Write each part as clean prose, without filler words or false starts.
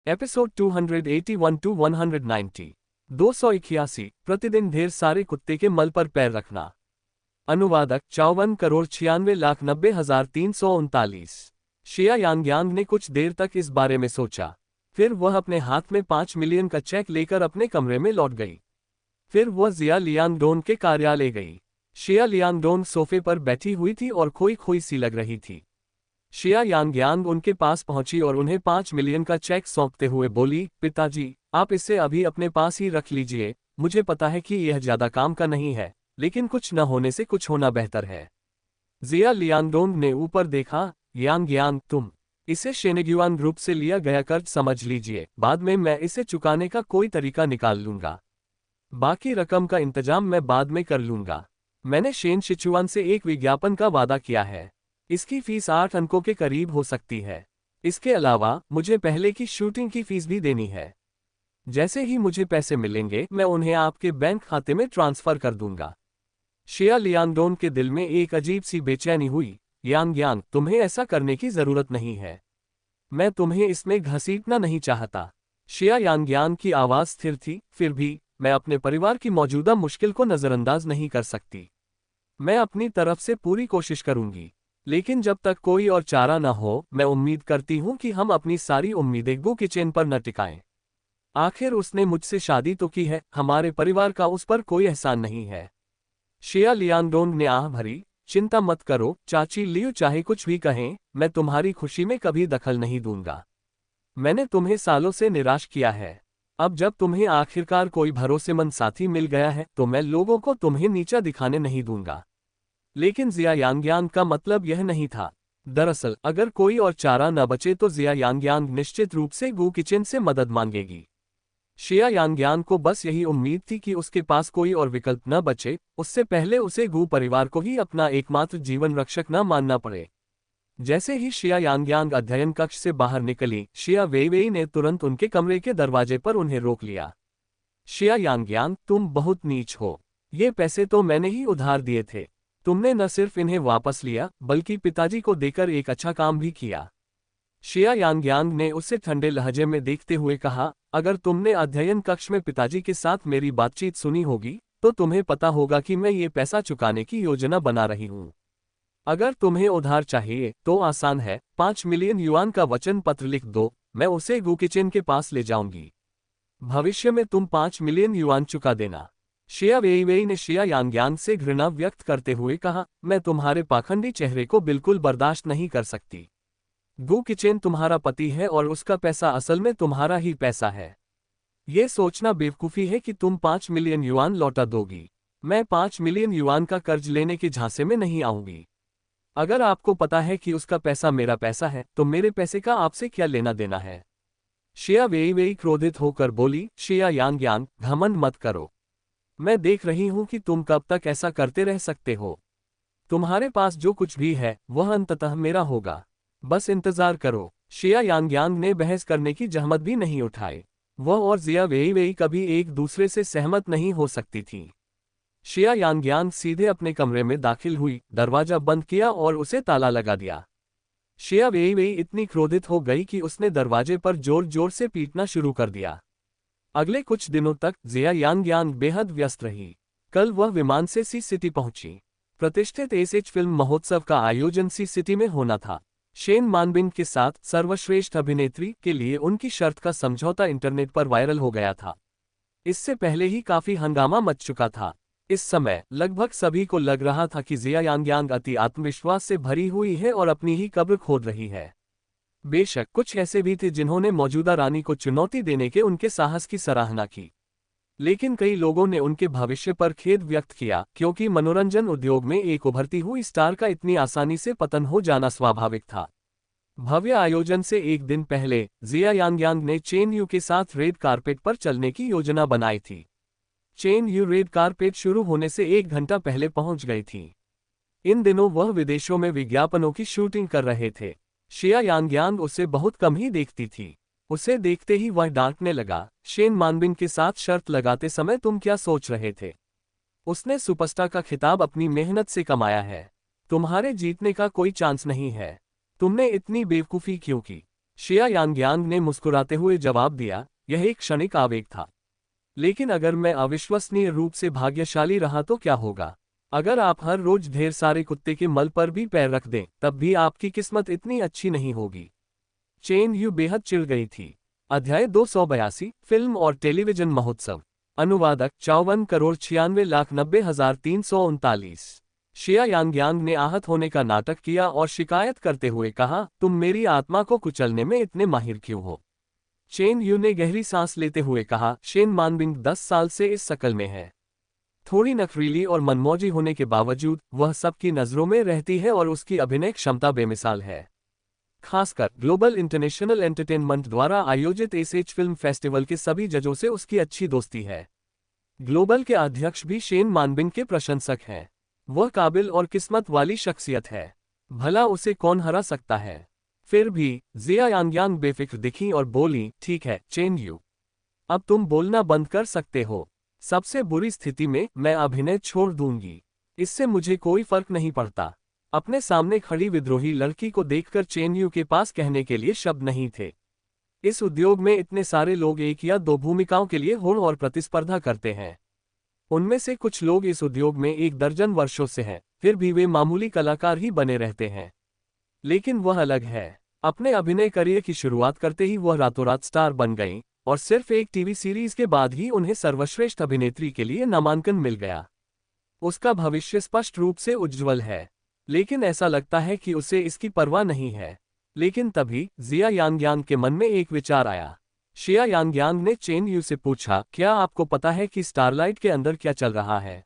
Episode 281 to 190। 281 प्रतिदिन ढेर सारे कुत्ते के मल पर पैर रखना। अनुवादक 54,96,90,339। शिया यांगयांग ने कुछ देर तक इस बारे में सोचा। फिर वह अपने हाथ में 5 मिलियन का चेक लेकर अपने कमरे में लौट गई। फिर वह जिया लियांगडोन के कार्यालय गई। शिया लियांगडोन सोफे पर बैठी हुई थी और खोई खोई सी लग रही थी। शिया यांगयांग उनके पास पहुंची और उन्हें 5 मिलियन का चेक सौंपते हुए बोली, पिताजी, आप इसे अभी अपने पास ही रख लीजिए। मुझे पता है कि यह ज्यादा काम का नहीं है, लेकिन कुछ न होने से कुछ होना बेहतर है। जिया लियांगडोंग ने ऊपर देखा। यांगयांग, तुम इसे शेनेग्युआन ग्रुप से लिया गया कर्ज समझ लीजिए। बाद में मैं इसे चुकाने का कोई तरीका निकाल लूंगा। बाकी रकम का इंतजाम मैं बाद में कर लूंगा। मैंने शेन शिचुआन से एक विज्ञापन का वादा किया है। इसकी फीस 8 अंकों के करीब हो सकती है। इसके अलावा मुझे पहले की शूटिंग की फीस भी देनी है। जैसे ही मुझे पैसे मिलेंगे मैं उन्हें आपके बैंक खाते में ट्रांसफर कर दूंगा। शिया लियांगडोन के दिल में एक अजीब सी बेचैनी हुई। यांगयांग, तुम्हें ऐसा करने की जरूरत नहीं है। मैं तुम्हें इसमें घसीटना नहीं चाहता। शिया यांगयांग की आवाज स्थिर थी। फिर भी मैं अपने परिवार की मौजूदा मुश्किल को नजरअंदाज नहीं कर सकती। मैं अपनी तरफ से पूरी कोशिश करूंगी, लेकिन जब तक कोई और चारा न हो, मैं उम्मीद करती हूं कि हम अपनी सारी उम्मीदें गु किचेन पर न टिकाएं। आखिर उसने मुझसे शादी तो की है, हमारे परिवार का उस पर कोई एहसान नहीं है। शिया लियांगडोंग ने आह भरी। चिंता मत करो चाची लियू, चाहे कुछ भी कहें, मैं तुम्हारी खुशी में कभी दखल नहीं दूंगा। मैंने तुम्हें सालों से निराश किया है। अब जब तुम्हें आखिरकार कोई भरोसेमंद साथी मिल गया है, तो मैं लोगों को तुम्हें नीचा दिखाने नहीं दूंगा। लेकिन जिया यांगयांग का मतलब यह नहीं था। दरअसल अगर कोई और चारा न बचे तो जिया यांगयांग निश्चित रूप से गु किचेन से मदद मांगेगी। शिया यांगयांग को बस यही उम्मीद थी कि उसके पास कोई और विकल्प न बचे, उससे पहले उसे गु परिवार को ही अपना एकमात्र जीवन रक्षक न मानना पड़े। जैसे ही शिया यांगयांग अध्ययन कक्ष से बाहर निकली, शिया वेइवेई ने तुरंत उनके कमरे के दरवाजे पर उन्हें रोक लिया। शिया यांगयांग, तुम बहुत नीच हो। ये पैसे तो मैंने ही उधार दिए थे। तुमने न सिर्फ इन्हें वापस लिया, बल्कि पिताजी को देकर एक अच्छा काम भी किया। शिया यांगयांग ने उसे ठंडे लहजे में देखते हुए कहा, अगर तुमने अध्ययन कक्ष में पिताजी के साथ मेरी बातचीत सुनी होगी, तो तुम्हें पता होगा कि मैं ये पैसा चुकाने की योजना बना रही हूँ। अगर तुम्हें उधार चाहिए तो आसान है, 5 मिलियन युआन का वचन पत्र लिख दो, मैं उसे गु किचेन के पास ले जाऊंगी। भविष्य में तुम 5 मिलियन युआन चुका देना। शिया वेइवेई ने शिया यांगयांग से घृणा व्यक्त करते हुए कहा, मैं तुम्हारे पाखंडी चेहरे को बिल्कुल बर्दाश्त नहीं कर सकती। गु किचेन तुम्हारा पति है और उसका पैसा असल में तुम्हारा ही पैसा है। ये सोचना बेवकूफ़ी है कि तुम 5 मिलियन युआन लौटा दोगी। मैं 5 मिलियन युआन का कर्ज लेने के झांसे में नहीं आऊंगी। अगर आपको पता है कि उसका पैसा मेरा पैसा है, तो मेरे पैसे का आपसे क्या लेना देना है। शिया वेइवेई क्रोधित होकर बोली, शिया यांगयांग, घमंड मत करो। मैं देख रही हूं कि तुम कब तक ऐसा करते रह सकते हो। तुम्हारे पास जो कुछ भी है वह अंततः मेरा होगा। बस इंतजार करो। शिया यांगयांग ने बहस करने की जहमत भी नहीं उठाई। वह और जिया वेइवेई कभी एक दूसरे से सहमत नहीं हो सकती थी। शिया यांगयांग सीधे अपने कमरे में दाखिल हुई, दरवाजा बंद किया और उसे ताला लगा दिया। शिया वेइवेई इतनी क्रोधित हो गई कि उसने दरवाजे पर जोर जोर से पीटना शुरू कर दिया। अगले कुछ दिनों तक जिया यांगयांग बेहद व्यस्त रही। कल वह विमान से सी सिटी पहुंची। प्रतिष्ठित एसएच फिल्म महोत्सव का आयोजन सी सिटी में होना था। शेन मानबिन के साथ सर्वश्रेष्ठ अभिनेत्री के लिए उनकी शर्त का समझौता इंटरनेट पर वायरल हो गया था। इससे पहले ही काफी हंगामा मच चुका था। इस समय लगभग सभी को लग रहा था कि जिया यांगयांग अति आत्मविश्वास से भरी हुई है और अपनी ही कब्र खोद रही है। बेशक कुछ ऐसे भी थे जिन्होंने मौजूदा रानी को चुनौती देने के उनके साहस की सराहना की, लेकिन कई लोगों ने उनके भविष्य पर खेद व्यक्त किया, क्योंकि मनोरंजन उद्योग में एक उभरती हुई स्टार का इतनी आसानी से पतन हो जाना स्वाभाविक था। भव्य आयोजन से एक दिन पहले जिया यांगयांग ने चेन यू के साथ रेड कारपेट पर चलने की योजना बनाई थी। चेन यू रेड कारपेट शुरू होने से 1 घंटा पहले पहुंच गई थी। इन दिनों वह विदेशों में विज्ञापनों की शूटिंग कर रहे थे। शिया यांगयांग उसे बहुत कम ही देखती थी। उसे देखते ही वह डांटने लगा, शेन मानबिन के साथ शर्त लगाते समय तुम क्या सोच रहे थे? उसने सुपरस्टार का खिताब अपनी मेहनत से कमाया है। तुम्हारे जीतने का कोई चांस नहीं है। तुमने इतनी बेवकूफ़ी क्यों की? शिया यांग्यांग ने मुस्कुराते हुए जवाब दिया, यह एक क्षणिक आवेग था। लेकिन अगर मैं अविश्वसनीय रूप से भाग्यशाली रहा तो क्या होगा? अगर आप हर रोज ढेर सारे कुत्ते के मल पर भी पैर रख दें, तब भी आपकी किस्मत इतनी अच्छी नहीं होगी। चेन यू बेहद चिढ़ गई थी। अध्याय 282 फिल्म और टेलीविजन महोत्सव। अनुवादक 54,96,90,339। शिया यांग्यांग ने आहत होने का नाटक किया और शिकायत करते हुए कहा, तुम मेरी आत्मा को कुचलने में इतने माहिर क्यों हो? चेन यू ने गहरी सांस लेते हुए कहा, शेन मानबिंग 10 साल से इस शक्ल में है। थोड़ी नखरीली और मनमौजी होने के बावजूद वह सबकी नजरों में रहती है और उसकी अभिनय क्षमता बेमिसाल है। खासकर ग्लोबल इंटरनेशनल एंटरटेनमेंट द्वारा आयोजित एसएच फिल्म फेस्टिवल के सभी जजों से उसकी अच्छी दोस्ती है। ग्लोबल के अध्यक्ष भी शेन मानबिंग के प्रशंसक हैं। वह काबिल और किस्मत वाली शख्सियत है। भला उसे कौन हरा सकता है? फिर भी जिया यांग्यांग बेफिक्र दिखी और बोली, ठीक है चेन यू, अब तुम बोलना बंद कर सकते हो। सबसे बुरी स्थिति में मैं अभिनय छोड़ दूंगी, इससे मुझे कोई फर्क नहीं पड़ता। अपने सामने खड़ी विद्रोही लड़की को देखकर चेन यू के पास कहने के लिए शब्द नहीं थे। इस उद्योग में इतने सारे लोग एक या दो भूमिकाओं के लिए होड़ और प्रतिस्पर्धा करते हैं। उनमें से कुछ लोग इस उद्योग में 1 दर्जन वर्षों से हैं, फिर भी वे मामूली कलाकार ही बने रहते हैं। लेकिन वह अलग है। अपने अभिनय करियर की शुरुआत करते ही वह रातों रात स्टार बन गईं, और सिर्फ एक टीवी सीरीज के बाद ही उन्हें सर्वश्रेष्ठ अभिनेत्री के लिए नामांकन मिल गया। उसका भविष्य स्पष्ट रूप से उज्ज्वल है, लेकिन ऐसा लगता है कि उसे इसकी परवाह नहीं है। लेकिन तभी जिया यांग्यांग के मन में एक विचार आया। शिया यांग्यांग ने चेन यू से पूछा, क्या आपको पता है कि स्टारलाइट के अंदर क्या चल रहा है?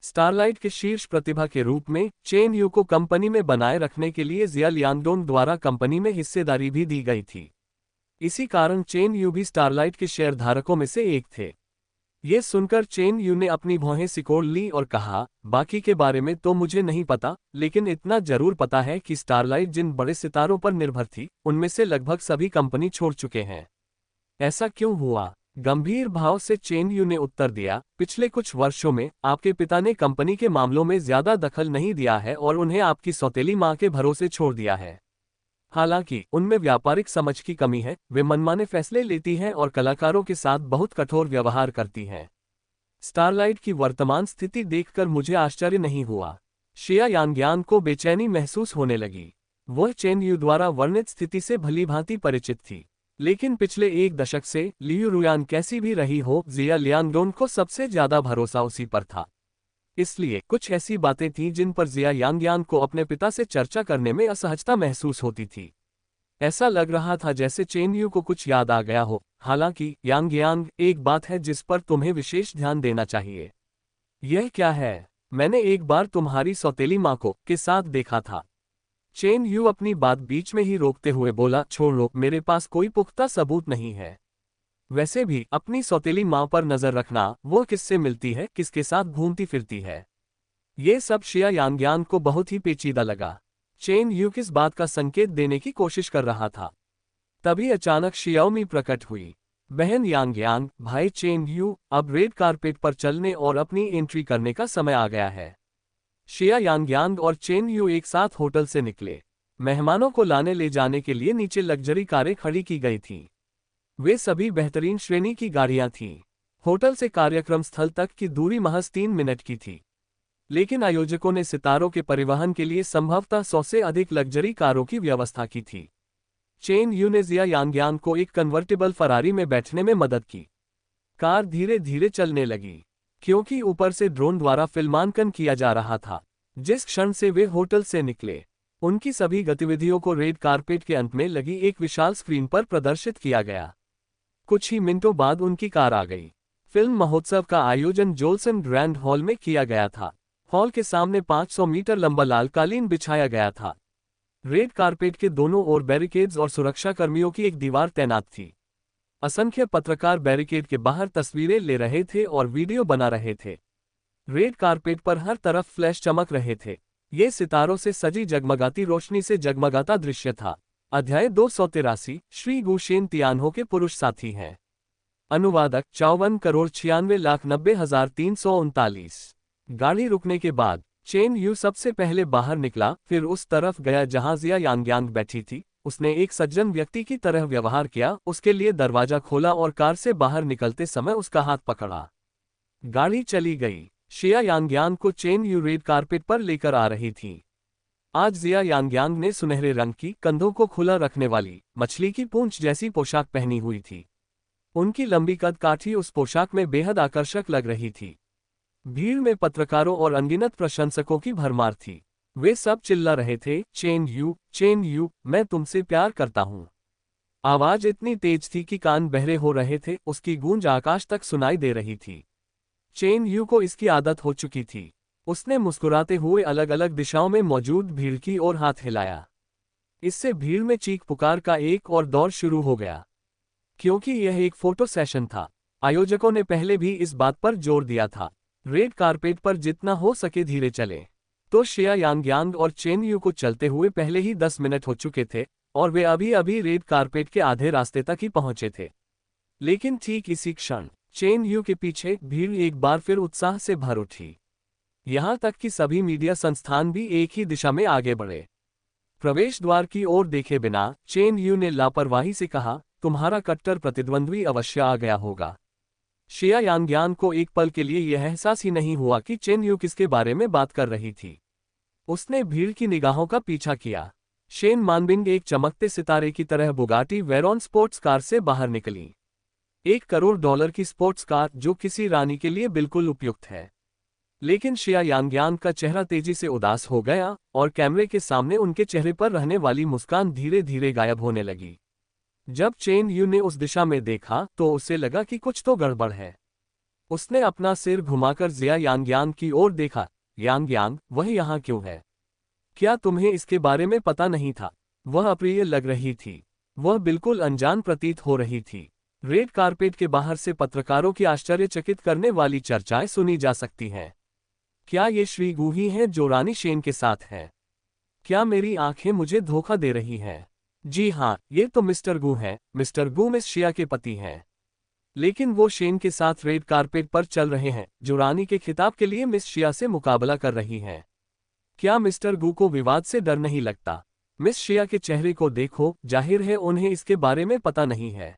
स्टारलाइट के शीर्ष प्रतिभा के रूप में चेन यू को कंपनी में बनाए रखने के लिए जिया लियांगडोंग द्वारा कंपनी में हिस्सेदारी भी दी गई थी। इसी कारण चेन यू भी स्टारलाइट के शेयरधारकों में से एक थे। ये सुनकर चेन यू ने अपनी भौहें सिकोड़ ली और कहा, बाकी के बारे में तो मुझे नहीं पता, लेकिन इतना जरूर पता है कि स्टारलाइट जिन बड़े सितारों पर निर्भर थी, उनमें से लगभग सभी कंपनी छोड़ चुके हैं। ऐसा क्यों हुआ? गंभीर भाव से चेन यू ने उत्तर दिया, पिछले कुछ वर्षों में आपके पिता ने कंपनी के मामलों में ज्यादा दखल नहीं दिया है और उन्हें आपकी सौतेली मां के भरोसे छोड़ दिया है। हालांकि उनमें व्यापारिक समझ की कमी है, वे मनमाने फैसले लेती हैं और कलाकारों के साथ बहुत कठोर व्यवहार करती हैं। स्टारलाइट की वर्तमान स्थिति देखकर मुझे आश्चर्य नहीं हुआ। शिया यांग्यांग को बेचैनी महसूस होने लगी। वह चेन यू द्वारा वर्णित स्थिति से भलीभांति परिचित थी, लेकिन पिछले 1 दशक से लियू रुयान कैसी भी रही हो, जिया लियांगडोंग को सबसे ज्यादा भरोसा उसी पर था। इसलिए कुछ ऐसी बातें थीं जिन पर जिया यांग्यांग को अपने पिता से चर्चा करने में असहजता महसूस होती थी। ऐसा लग रहा था जैसे चेन यू को कुछ याद आ गया हो। हालांकि यांग्यांग, एक बात है जिस पर तुम्हें विशेष ध्यान देना चाहिए। यह क्या है? मैंने एक बार तुम्हारी सौतेली माँ को के साथ देखा था। चेन यू अपनी बात बीच में ही रोकते हुए बोला, छोड़ो, मेरे पास कोई पुख्ता सबूत नहीं है। वैसे भी अपनी सौतेली माँ पर नजर रखना, वो किससे मिलती है, किसके साथ घूमती फिरती है, ये सब शिया यांग्यांग को बहुत ही पेचीदा लगा। चेन यू किस बात का संकेत देने की कोशिश कर रहा था। तभी अचानक शियाओमी प्रकट हुई। बहन यांग्यांग, भाई चेन यू, अब रेड कारपेट पर चलने और अपनी एंट्री करने का समय आ गया है। शिया यांग्यांग और चेन यू एक साथ होटल से निकले। मेहमानों को लाने ले जाने के लिए नीचे लग्जरी कारें खड़ी की गई थीं। वे सभी बेहतरीन श्रेणी की गाड़ियां थीं। होटल से कार्यक्रम स्थल तक की दूरी महज 3 मिनट की थी, लेकिन आयोजकों ने सितारों के परिवहन के लिए संभवतः 100 से अधिक लग्जरी कारों की व्यवस्था की थी। चेन यू ने जिया यांग्यांग को एक कन्वर्टेबल फरारी में बैठने में मदद की। कार धीरे धीरे चलने लगी, क्योंकि ऊपर से ड्रोन द्वारा फिल्मांकन किया जा रहा था। जिस क्षण से वे होटल से निकले, उनकी सभी गतिविधियों को रेड कारपेट के अंत में लगी एक विशाल स्क्रीन पर प्रदर्शित किया गया। कुछ ही मिनटों बाद उनकी कार आ गई। फिल्म महोत्सव का आयोजन जोल्सन ग्रैंड हॉल में किया गया था। हॉल के सामने 500 मीटर लंबा लाल कालीन बिछाया गया था। रेड कारपेट के दोनों ओर बैरिकेड्स और सुरक्षाकर्मियों की एक दीवार तैनात थी। असंख्य पत्रकार बैरिकेड के बाहर तस्वीरें ले रहे थे और वीडियो बना रहे थे। रेड कारपेट पर हर तरफ फ्लैश चमक रहे थे। ये सितारों से सजी जगमगाती रोशनी से जगमगाता दृश्य था। अध्याय 283 श्री गु शेन तियानहो के पुरुष साथी हैं। अनुवादक 54,96,90,339। गाड़ी रुकने के बाद चेन यू सबसे पहले बाहर निकला, फिर उस तरफ गया जहां जिया यांग्यांग बैठी थी, उसने एक सज्जन व्यक्ति की तरह व्यवहार किया, उसके लिए दरवाजा खोला और कार से बाहर निकलते समय उसका हाथ पकड़ा। गाड़ी चली गई। शिया यांग्यांग को चेन यू रेड कारपेट पर लेकर आ रही थी। आज जिया यांग्यांग ने सुनहरे रंग की, कंधों को खुला रखने वाली, मछली की पूंछ जैसी पोशाक पहनी हुई थी। उनकी लंबी कद काठी उस पोशाक में बेहद आकर्षक लग रही थी। भीड़ में पत्रकारों और अनगिनत प्रशंसकों की भरमार थी। वे सब चिल्ला रहे थे, चेन यू, मैं तुमसे प्यार करता हूँ। आवाज इतनी तेज थी कि कान बहरे हो रहे थे, उसकी गूंज आकाश तक सुनाई दे रही थी। चेन यू को इसकी आदत हो चुकी थी। उसने मुस्कुराते हुए अलग अलग दिशाओं में मौजूद भीड़ की ओर हाथ हिलाया। इससे भीड़ में चीख पुकार का एक और दौर शुरू हो गया। क्योंकि यह एक फोटो सेशन था, आयोजकों ने पहले भी इस बात पर जोर दिया था, रेड कारपेट पर जितना हो सके धीरे चले। तो शिया यांग्यांग और चेन यू को चलते हुए पहले ही 10 मिनट हो चुके थे और वे अभी अभी रेड कारपेट के आधे रास्ते तक ही पहुंचे थे। लेकिन ठीक इसी क्षण चेन यू के पीछे भीड़ एक बार फिर उत्साह से भर उठी। यहां तक कि सभी मीडिया संस्थान भी एक ही दिशा में आगे बढ़े। प्रवेश द्वार की ओर देखे बिना चेन यू ने लापरवाही से कहा, तुम्हारा कट्टर प्रतिद्वंद्वी अवश्य आ गया होगा। शिया यांग्यांग को एक पल के लिए यह एहसास ही नहीं हुआ कि चेन यू किसके बारे में बात कर रही थी। उसने भीड़ की निगाहों का पीछा किया। शेन मानबिंग एक चमकते सितारे की तरह बुगाटी वेरॉन स्पोर्ट्स कार से बाहर निकली। $1 करोड़ की स्पोर्ट्स कार, जो किसी रानी के लिए बिल्कुल उपयुक्त है। लेकिन शिया यांग्यांग का चेहरा तेजी से उदास हो गया और कैमरे के सामने उनके चेहरे पर रहने वाली मुस्कान धीरे धीरे गायब होने लगी। जब चेन यू ने उस दिशा में देखा तो उसे लगा कि कुछ तो गड़बड़ है। उसने अपना सिर घुमाकर जिया यांग्यांग की ओर देखा। यांग्यांग, वह यहाँ क्यों है? क्या तुम्हें इसके बारे में पता नहीं था? वह अप्रिय लग रही थी। वह बिल्कुल अनजान प्रतीत हो रही थी। रेड कारपेट के बाहर से पत्रकारों की आश्चर्यचकित करने वाली चर्चाएं सुनी जा सकती हैं। क्या ये श्री गू ही हैं जो रानी शेन के साथ हैं? क्या मेरी आंखें मुझे धोखा दे रही हैं? जी हाँ, ये तो मिस्टर गू हैं। मिस्टर गू मिस शिया के पति हैं। लेकिन वो शेन के साथ रेड कारपेट पर चल रहे हैं, जो रानी के खिताब के लिए मिस शिया से मुकाबला कर रही हैं। क्या मिस्टर गू को विवाद से डर नहीं लगता? मिस शिया के चेहरे को देखो, जाहिर है उन्हें इसके बारे में पता नहीं है।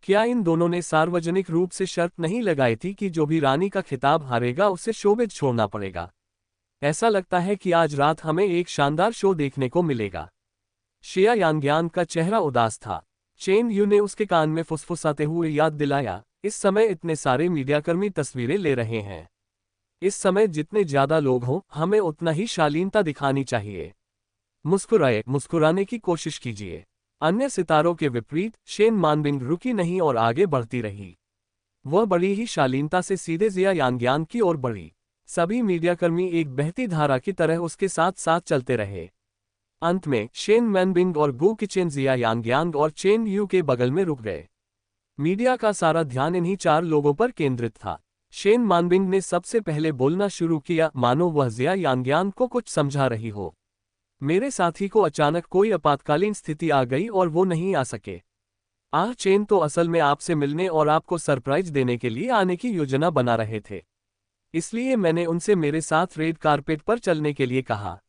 क्या इन दोनों ने सार्वजनिक रूप से शर्त नहीं लगाई थी कि जो भी रानी का खिताब हारेगा उसे शोबिज छोड़ना पड़ेगा? ऐसा लगता है कि आज रात हमें एक शानदार शो देखने को मिलेगा। शिया यांग्यांग का चेहरा उदास था। चेन यू ने उसके कान में फुसफुसाते हुए याद दिलाया, इस समय इतने सारे मीडियाकर्मी तस्वीरें ले रहे हैं। इस समय जितने ज्यादा लोग हों, हमें उतना ही शालीनता दिखानी चाहिए। मुस्कुराने की कोशिश कीजिए। अन्य सितारों के विपरीत शेन मानबिंग रुकी नहीं और आगे बढ़ती रही। वह बड़ी ही शालीनता से सीधे जिया यांग्यांग की ओर बढ़ी। सभी मीडियाकर्मी एक बहती धारा की तरह उसके साथ साथ चलते रहे। अंत में शेन मैनबिंग और गू किचेन जिया यांग्यांग और चेन यू के बगल में रुक गए। मीडिया का सारा ध्यान इन्हीं 4 लोगों पर केंद्रित था। शेन मानबिंग ने सबसे पहले बोलना शुरू किया, मानो वह जिया यांग्यांग को कुछ समझा रही हो। मेरे साथी को अचानक कोई आपातकालीन स्थिति आ गई और वो नहीं आ सके। चेन तो असल में आपसे मिलने और आपको सरप्राइज देने के लिए आने की योजना बना रहे थे। इसलिए मैंने उनसे मेरे साथ रेड कारपेट पर चलने के लिए कहा।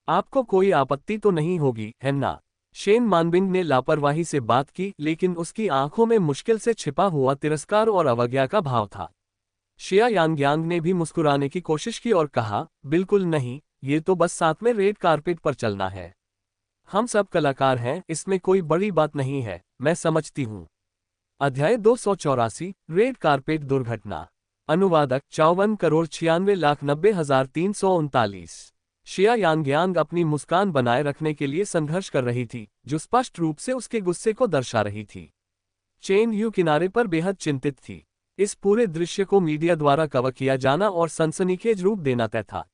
आपको कोई आपत्ति तो नहीं होगी, है ना? शेन मानबिंग ने लापरवाही से बात की, लेकिन उसकी आंखों में मुश्किल से छिपा हुआ तिरस्कार और अवज्ञा का भाव था। शिया यांग्यांग ने भी मुस्कुराने की कोशिश की और कहा, बिल्कुल नहीं, ये तो बस साथ में रेड कारपेट पर चलना है। हम सब कलाकार हैं, इसमें कोई बड़ी बात नहीं है, मैं समझती हूँ। अध्याय 284, रेड कारपेट दुर्घटना। अनुवादक 54,96,90,339। शिया यांग्यांग अपनी मुस्कान बनाए रखने के लिए संघर्ष कर रही थी, जो स्पष्ट रूप से उसके गुस्से को दर्शा रही थी। चेन यू किनारे पर बेहद चिंतित थी। इस पूरे दृश्य को मीडिया द्वारा कवर किया जाना और सनसनीखेज रूप देना तय था।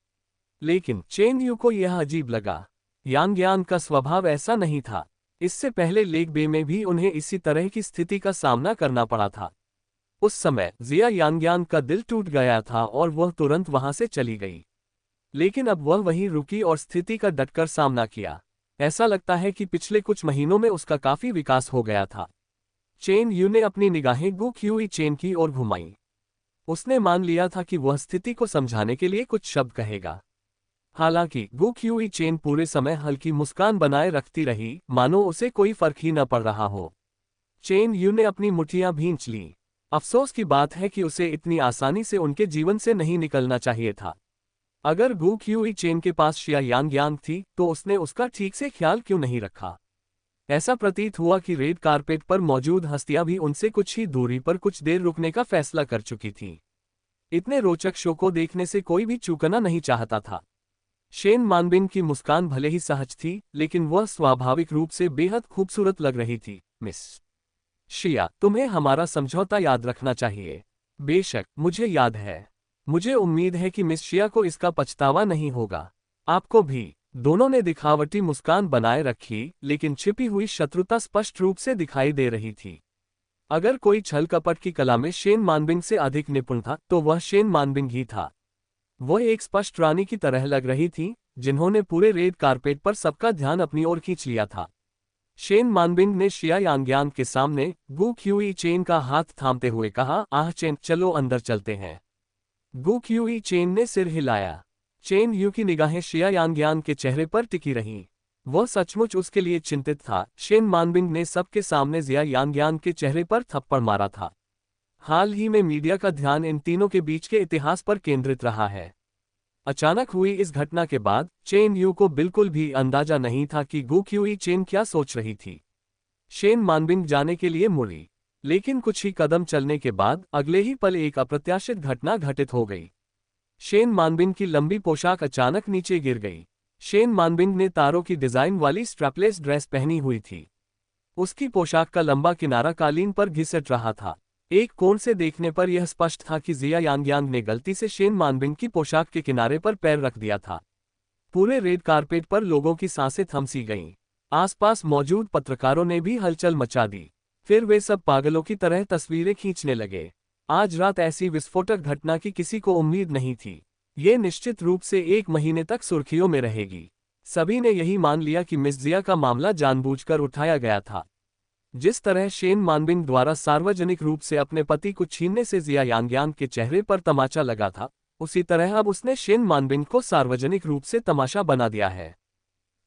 लेकिन चेन यू को यह अजीब लगा। यांग्यांग का स्वभाव ऐसा नहीं था। इससे पहले लेक बे में भी उन्हें इसी तरह की स्थिति का सामना करना पड़ा था। उस समय जिया यांग्यांग का दिल टूट गया था और वह तुरंत वहां से चली गई। लेकिन अब वह वहीं रुकी और स्थिति का डटकर सामना किया। ऐसा लगता है कि पिछले कुछ महीनों में उसका काफी विकास हो गया था। चेन यू ने अपनी निगाहें गू क्यूई चेन की ओर घुमाई। उसने मान लिया था कि वह स्थिति को समझाने के लिए कुछ शब्द कहेगा। हालांकि गु क्यूई चेन पूरे समय हल्की मुस्कान बनाए रखती रही, मानो उसे कोई फर्क ही न पड़ रहा हो। चेन यू ने अपनी मुट्ठियां भींच लीं। अफसोस की बात है कि उसे इतनी आसानी से उनके जीवन से नहीं निकलना चाहिए था। अगर गु क्यूई चेन के पास शिया यांग थी तो उसने उसका ठीक से ख्याल क्यों नहीं रखा। ऐसा प्रतीत हुआ कि रेड कारपेट पर मौजूद हस्तियां भी उनसे कुछ ही दूरी पर कुछ देर रुकने का फैसला कर चुकी थीं। इतने रोचक शो को देखने से कोई भी चूकना नहीं चाहता था। शेन मानबिन की मुस्कान भले ही सहज थी, लेकिन वह स्वाभाविक रूप से बेहद खूबसूरत लग रही थी। मिस शिया, तुम्हें हमारा समझौता याद रखना चाहिए। बेशक, मुझे याद है। मुझे उम्मीद है कि मिस शिया को इसका पछतावा नहीं होगा। आपको भी। दोनों ने दिखावटी मुस्कान बनाए रखी, लेकिन छिपी हुई शत्रुता स्पष्ट रूप से दिखाई दे रही थी। अगर कोई छल कपट की कला में शेन मानबिंग से अधिक निपुण था तो वह शेन मानबिंग ही था। वह एक स्पष्ट रानी की तरह लग रही थी, जिन्होंने पूरे रेड कारपेट पर सबका ध्यान अपनी ओर खींच लिया था। शेन मानबिंग ने शिया यांग के सामने गु क्यूई चेन का हाथ थामते हुए कहा, आह चेन, चलो अंदर चलते हैं। गु क्यूई चेन ने सिर हिलाया। चेन यू की निगाहें शिया यांग के चेहरे पर टिकी रहीं। वह सचमुच उसके लिए चिंतित था। शेन मानबिंग ने सबके सामने जिया यांग के चेहरे पर थप्पड़ मारा था। हाल ही में मीडिया का ध्यान इन तीनों के बीच के इतिहास पर केंद्रित रहा है। अचानक हुई इस घटना के बाद चेन यू को बिल्कुल भी अंदाजा नहीं था कि गु क्यूई चेन क्या सोच रही थी। शेन मानबिंग जाने के लिए मुड़ी, लेकिन कुछ ही कदम चलने के बाद अगले ही पल एक अप्रत्याशित घटना घटित हो गई। शेन मानबिंग की लंबी पोशाक अचानक नीचे गिर गई। शेन मानबिंग ने तारों की डिजाइन वाली स्ट्रैपलेस ड्रेस पहनी हुई थी। उसकी पोशाक का लंबा किनारा कालीन पर घिसट रहा था। एक कोण से देखने पर यह स्पष्ट था कि जिया यांग ने गलती से शेन मानबिंग की पोशाक के किनारे पर पैर रख दिया था। पूरे रेड कारपेट पर लोगों की सांसें थमसी गईं। आसपास मौजूद पत्रकारों ने भी हलचल मचा दी। फिर वे सब पागलों की तरह तस्वीरें खींचने लगे। आज रात ऐसी विस्फोटक घटना की किसी को उम्मीद नहीं थी। ये निश्चित रूप से 1 महीने तक सुर्खियों में रहेगी। सभी ने यही मान लिया कि मिस जिया का मामला जानबूझकर उठाया गया था। जिस तरह शेन मानबिंग द्वारा सार्वजनिक रूप से अपने पति को छीनने से जिया यांग के चेहरे पर तमाचा लगा था, उसी तरह अब उसने शेन मानबिंग को सार्वजनिक रूप से तमाशा बना दिया है।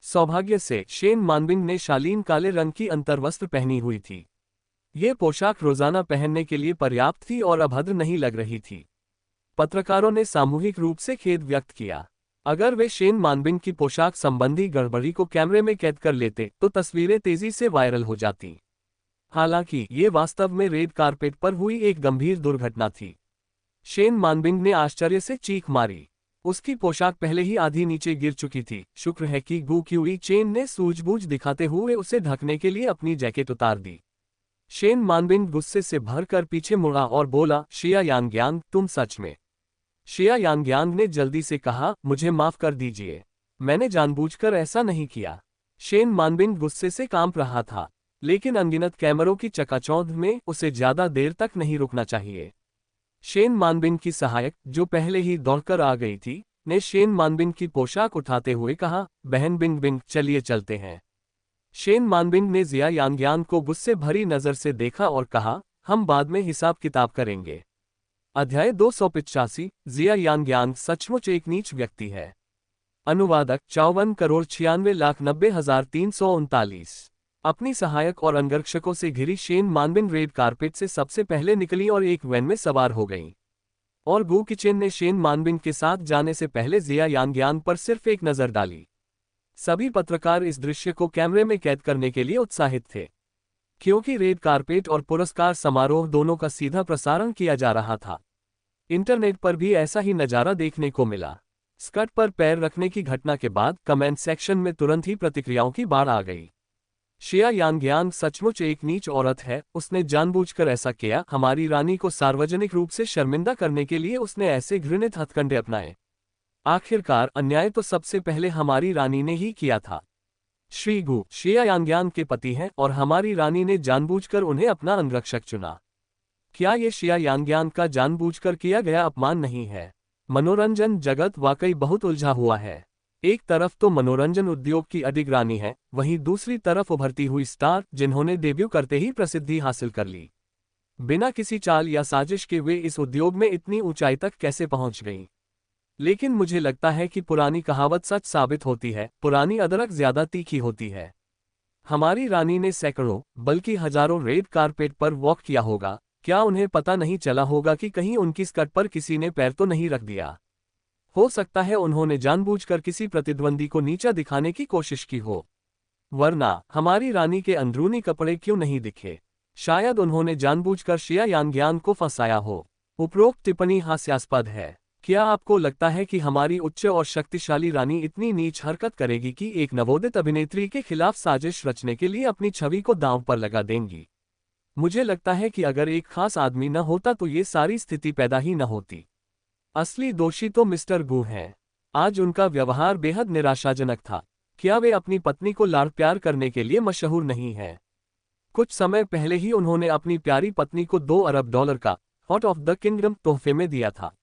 सौभाग्य से शेन मानबिंग ने शालीन काले रंग की अंतर्वस्त्र पहनी हुई थी। ये पोशाक रोजाना पहनने के लिए पर्याप्त थी और अभद्र नहीं लग रही थी। पत्रकारों ने सामूहिक रूप से खेद व्यक्त किया। अगर वे शेन मानबिंग की पोशाक संबंधी गड़बड़ी को कैमरे में कैद कर लेते तो तस्वीरें तेजी से वायरल हो जाती। हालांकि ये वास्तव में रेड कारपेट पर हुई एक गंभीर दुर्घटना थी। शेन मानबिंग ने आश्चर्य से चीख मारी। उसकी पोशाक पहले ही आधी नीचे गिर चुकी थी। शुक्र है कि गु क्यूई चेन ने सूझबूझ दिखाते हुए उसे ढकने के लिए अपनी जैकेट उतार दी। शेन मानबिंग गुस्से से भरकर पीछे मुड़ा और बोला, शिया यांग, तुम सच में। शिया यांग ने जल्दी से कहा, मुझे माफ कर दीजिए, मैंने जानबूझकर ऐसा नहीं किया। शेन मानबिंग गुस्से से कांप रहा था, लेकिन अनगिनत कैमरों की चकाचौंध में उसे ज्यादा देर तक नहीं रुकना चाहिए। शेन मानबिंग की सहायक, जो पहले ही दौड़कर आ गई थी, ने शेन मानबिंग की पोशाक उठाते हुए कहा, बहन बिंग बिंग, चलिए चलते हैं। शेन मानबिंग ने जिया यांग को गुस्से भरी नजर से देखा और कहा, हम बाद में हिसाब किताब करेंगे। अध्याय 285। जिया यांग सचमुच एक नीच व्यक्ति है। अनुवादक 54,96,90,339। अपनी सहायक और अंगरक्षकों से घिरी शेन मानबिंग रेड कारपेट से सबसे पहले निकली और एक वैन में सवार हो गईं। और गु किचेन ने शेन मानबिंग के साथ जाने से पहले जिया यांग पर सिर्फ एक नजर डाली। सभी पत्रकार इस दृश्य को कैमरे में कैद करने के लिए उत्साहित थे, क्योंकि रेड कारपेट और पुरस्कार समारोह दोनों का सीधा प्रसारण किया जा रहा था। इंटरनेट पर भी ऐसा ही नजारा देखने को मिला। स्कर्ट पर पैर रखने की घटना के बाद कमेंट सेक्शन में तुरंत ही प्रतिक्रियाओं की बाढ़ आ गई। शिया यांग सचमुच एक नीच औरत है, उसने जानबूझकर ऐसा किया। हमारी रानी को सार्वजनिक रूप से शर्मिंदा करने के लिए उसने ऐसे घृणित हथकंडे अपनाए। आखिरकार अन्याय तो सबसे पहले हमारी रानी ने ही किया था। श्री गु शिया यांग के पति हैं और हमारी रानी ने जानबूझकर उन्हें अपना अंगरक्षक चुना। क्या ये शिया यांग का जानबूझकर किया गया अपमान नहीं है? मनोरंजन जगत वाकई बहुत उलझा हुआ है। एक तरफ तो मनोरंजन उद्योग की अडिग रानी है, वहीं दूसरी तरफ उभरती हुई स्टार जिन्होंने डेब्यू करते ही प्रसिद्धि हासिल कर ली। बिना किसी चाल या साजिश के वे इस उद्योग में इतनी ऊंचाई तक कैसे पहुंच गईं? लेकिन मुझे लगता है कि पुरानी कहावत सच साबित होती है, पुरानी अदरक ज्यादा तीखी होती है। हमारी रानी ने सैकड़ों बल्कि हजारों रेड कारपेट पर वॉक किया होगा, क्या उन्हें पता नहीं चला होगा कि कहीं उनकी स्कर्ट पर किसी ने पैर तो नहीं रख दिया? हो सकता है उन्होंने जानबूझकर किसी प्रतिद्वंदी को नीचा दिखाने की कोशिश की हो। वरना हमारी रानी के अंदरूनी कपड़े क्यों नहीं दिखे? शायद उन्होंने जानबूझकर शिया यानग्यान को फंसाया हो। उपरोक्त टिप्पणी हास्यास्पद है। क्या आपको लगता है कि हमारी उच्च और शक्तिशाली रानी इतनी नीच हरकत करेगी कि एक नवोदित अभिनेत्री के खिलाफ साजिश रचने के लिए अपनी छवि को दांव पर लगा देंगी? मुझे लगता है कि अगर एक खास आदमी न होता तो ये सारी स्थिति पैदा ही न होती। असली दोषी तो मिस्टर गू हैं। आज उनका व्यवहार बेहद निराशाजनक था। क्या वे अपनी पत्नी को लाड़ प्यार करने के लिए मशहूर नहीं हैं? कुछ समय पहले ही उन्होंने अपनी प्यारी पत्नी को $2 अरब का हॉट ऑफ द किंगडम तोहफे में दिया था।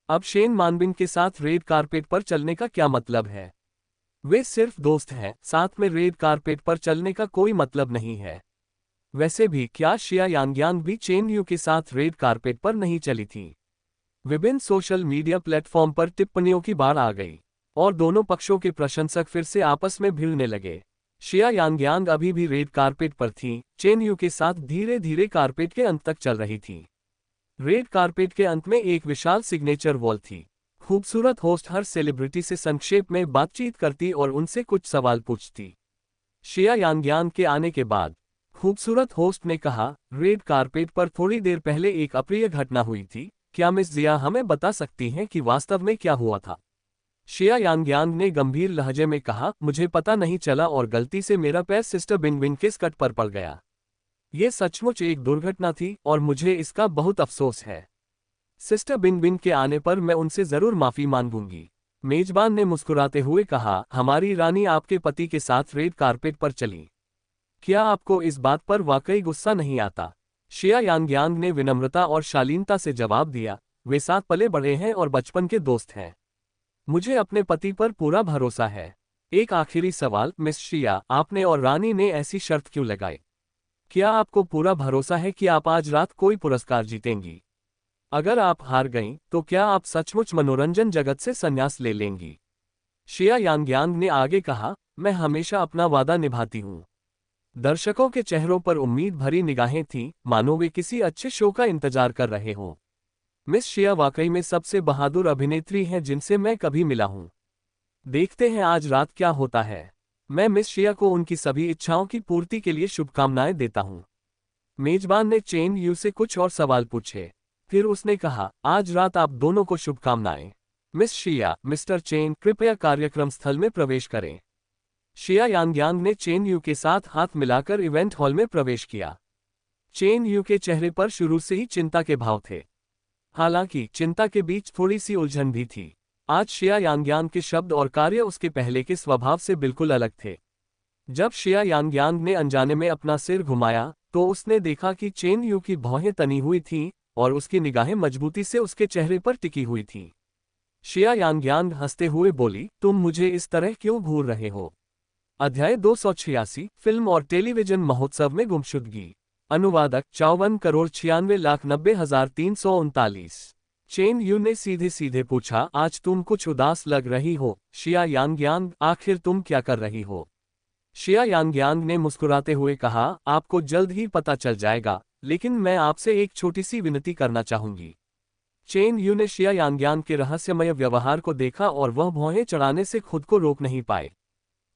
अब शेन मानबिन के साथ रेड कारपेट पर चलने का क्या मतलब है? वे सिर्फ दोस्त हैं, साथ में रेड कारपेट पर चलने का कोई मतलब नहीं है। वैसे भी क्या शिया यानग्यांग भी चेन यू के साथ रेड कारपेट पर नहीं चली थी? विभिन्न सोशल मीडिया प्लेटफॉर्म पर टिप्पणियों की बाढ़ आ गई और दोनों पक्षों के प्रशंसक फिर से आपस में भिड़ने लगे। शिया यानग्यांग अभी भी रेड कारपेट पर थी, चेन यू के साथ धीरे धीरे कारपेट के अंत तक चल रही थी। रेड कारपेट के अंत में एक विशाल सिग्नेचर वॉल थी। खूबसूरत होस्ट हर सेलिब्रिटी से संक्षेप में बातचीत करती और उनसे कुछ सवाल पूछती। शिया यानग्यांग के आने के बाद खूबसूरत होस्ट ने कहा, रेड कारपेट पर थोड़ी देर पहले एक अप्रिय घटना हुई थी, क्या मिस जिया हमें बता सकती हैं कि वास्तव में क्या हुआ था? शिया यानग्यांग ने गंभीर लहजे में कहा, मुझे पता नहीं चला और गलती से मेरा पैर सिस्टर बिनबिन के स्कर्ट पर पड़ गया। ये सचमुच एक दुर्घटना थी और मुझे इसका बहुत अफसोस है। सिस्टर बिनबिन के आने पर मैं उनसे जरूर माफी मांगूंगी। मेजबान ने मुस्कुराते हुए कहा, हमारी रानी आपके पति के साथ रेड कारपेट पर चली। क्या आपको इस बात पर वाकई गुस्सा नहीं आता? शिया यानग्यांग ने विनम्रता और शालीनता से जवाब दिया, वे साथ पले बड़े हैं और बचपन के दोस्त हैं। मुझे अपने पति पर पूरा भरोसा है। एक आखिरी सवाल मिस शिया, आपने और रानी ने ऐसी शर्त क्यों लगाई? क्या आपको पूरा भरोसा है कि आप आज रात कोई पुरस्कार जीतेंगी? अगर आप हार गईं, तो क्या आप सचमुच मनोरंजन जगत से संन्यास ले लेंगी? शिया यानग्यांग ने आगे कहा, मैं हमेशा अपना वादा निभाती हूँ। दर्शकों के चेहरों पर उम्मीद भरी निगाहें थीं, मानो वे किसी अच्छे शो का इंतजार कर रहे हों। मिस शिया वाकई में सबसे बहादुर अभिनेत्री हैं जिनसे मैं कभी मिला हूँ। देखते हैं आज रात क्या होता है। मैं मिस शिया को उनकी सभी इच्छाओं की पूर्ति के लिए शुभकामनाएं देता हूं। मेजबान ने चेन यू से कुछ और सवाल पूछे। फिर उसने कहा, आज रात आप दोनों को शुभकामनाएं। मिस शिया, मिस्टर चेन, कृपया कार्यक्रम स्थल में प्रवेश करें। शिया यानग्यांग ने चेन यू के साथ हाथ मिलाकर इवेंट हॉल में प्रवेश किया। चेन यू के चेहरे पर शुरू से ही चिंता के भाव थे। हालांकि चिंता के बीच थोड़ी सी उलझन भी थी। आज शिया यानग्यांग के शब्द और कार्य उसके पहले के स्वभाव से बिल्कुल अलग थे। जब शिया यानग्यांग ने अनजाने में अपना सिर घुमाया, तो उसने देखा कि चेन यू की भौहें तनी हुई थीं और उसकी निगाहें मजबूती से उसके चेहरे पर टिकी हुई थीं। शिया यानग्यांग हंसते हुए बोली, तुम मुझे इस तरह क्यों घूर रहे हो? अध्याय 286 फिल्म और टेलीविजन महोत्सव में गुमशुदगी। अनुवादक 54,96,90,339। चेन यू ने सीधे सीधे पूछा, आज तुम कुछ उदास लग रही हो, शिया यानग्यांग, आखिर तुम क्या कर रही हो? शिया यानग्यांग ने मुस्कुराते हुए कहा, आपको जल्द ही पता चल जाएगा, लेकिन मैं आपसे एक छोटी सी विनती करना चाहूंगी। चेन यू ने शिया यानग्यांग के रहस्यमय व्यवहार को देखा और वह भौहें चढ़ाने से खुद को रोक नहीं पाए।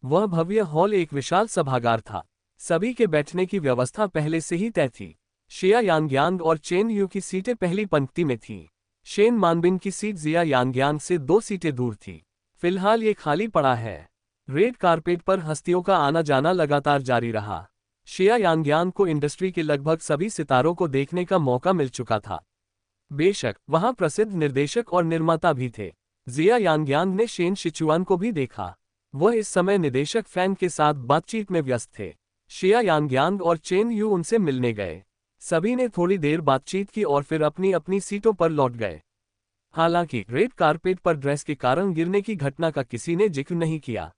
वह भव्य हॉल एक विशाल सभागार था। सभी के बैठने की व्यवस्था पहले से ही तय थी। शिया यानग्यांग और चेन यू की सीटें पहली पंक्ति में थीं। शेन मानबिन की सीट जिया यानग्यांग से 2 सीटें दूर थी। फिलहाल ये खाली पड़ा है। रेड कारपेट पर हस्तियों का आना जाना लगातार जारी रहा। शिया यानग्यांग को इंडस्ट्री के लगभग सभी सितारों को देखने का मौका मिल चुका था। बेशक वहां प्रसिद्ध निर्देशक और निर्माता भी थे। जिया यानग्यांग ने शेन शिचुआन को भी देखा। वह इस समय निदेशक फैन के साथ बातचीत में व्यस्त थे। शिया यानग्यांग और चेन यू उनसे मिलने गए। सभी ने थोड़ी देर बातचीत की और फिर अपनी अपनी सीटों पर लौट गए। हालांकि रेड कारपेट पर ड्रेस के कारण गिरने की घटना का किसी ने जिक्र नहीं किया।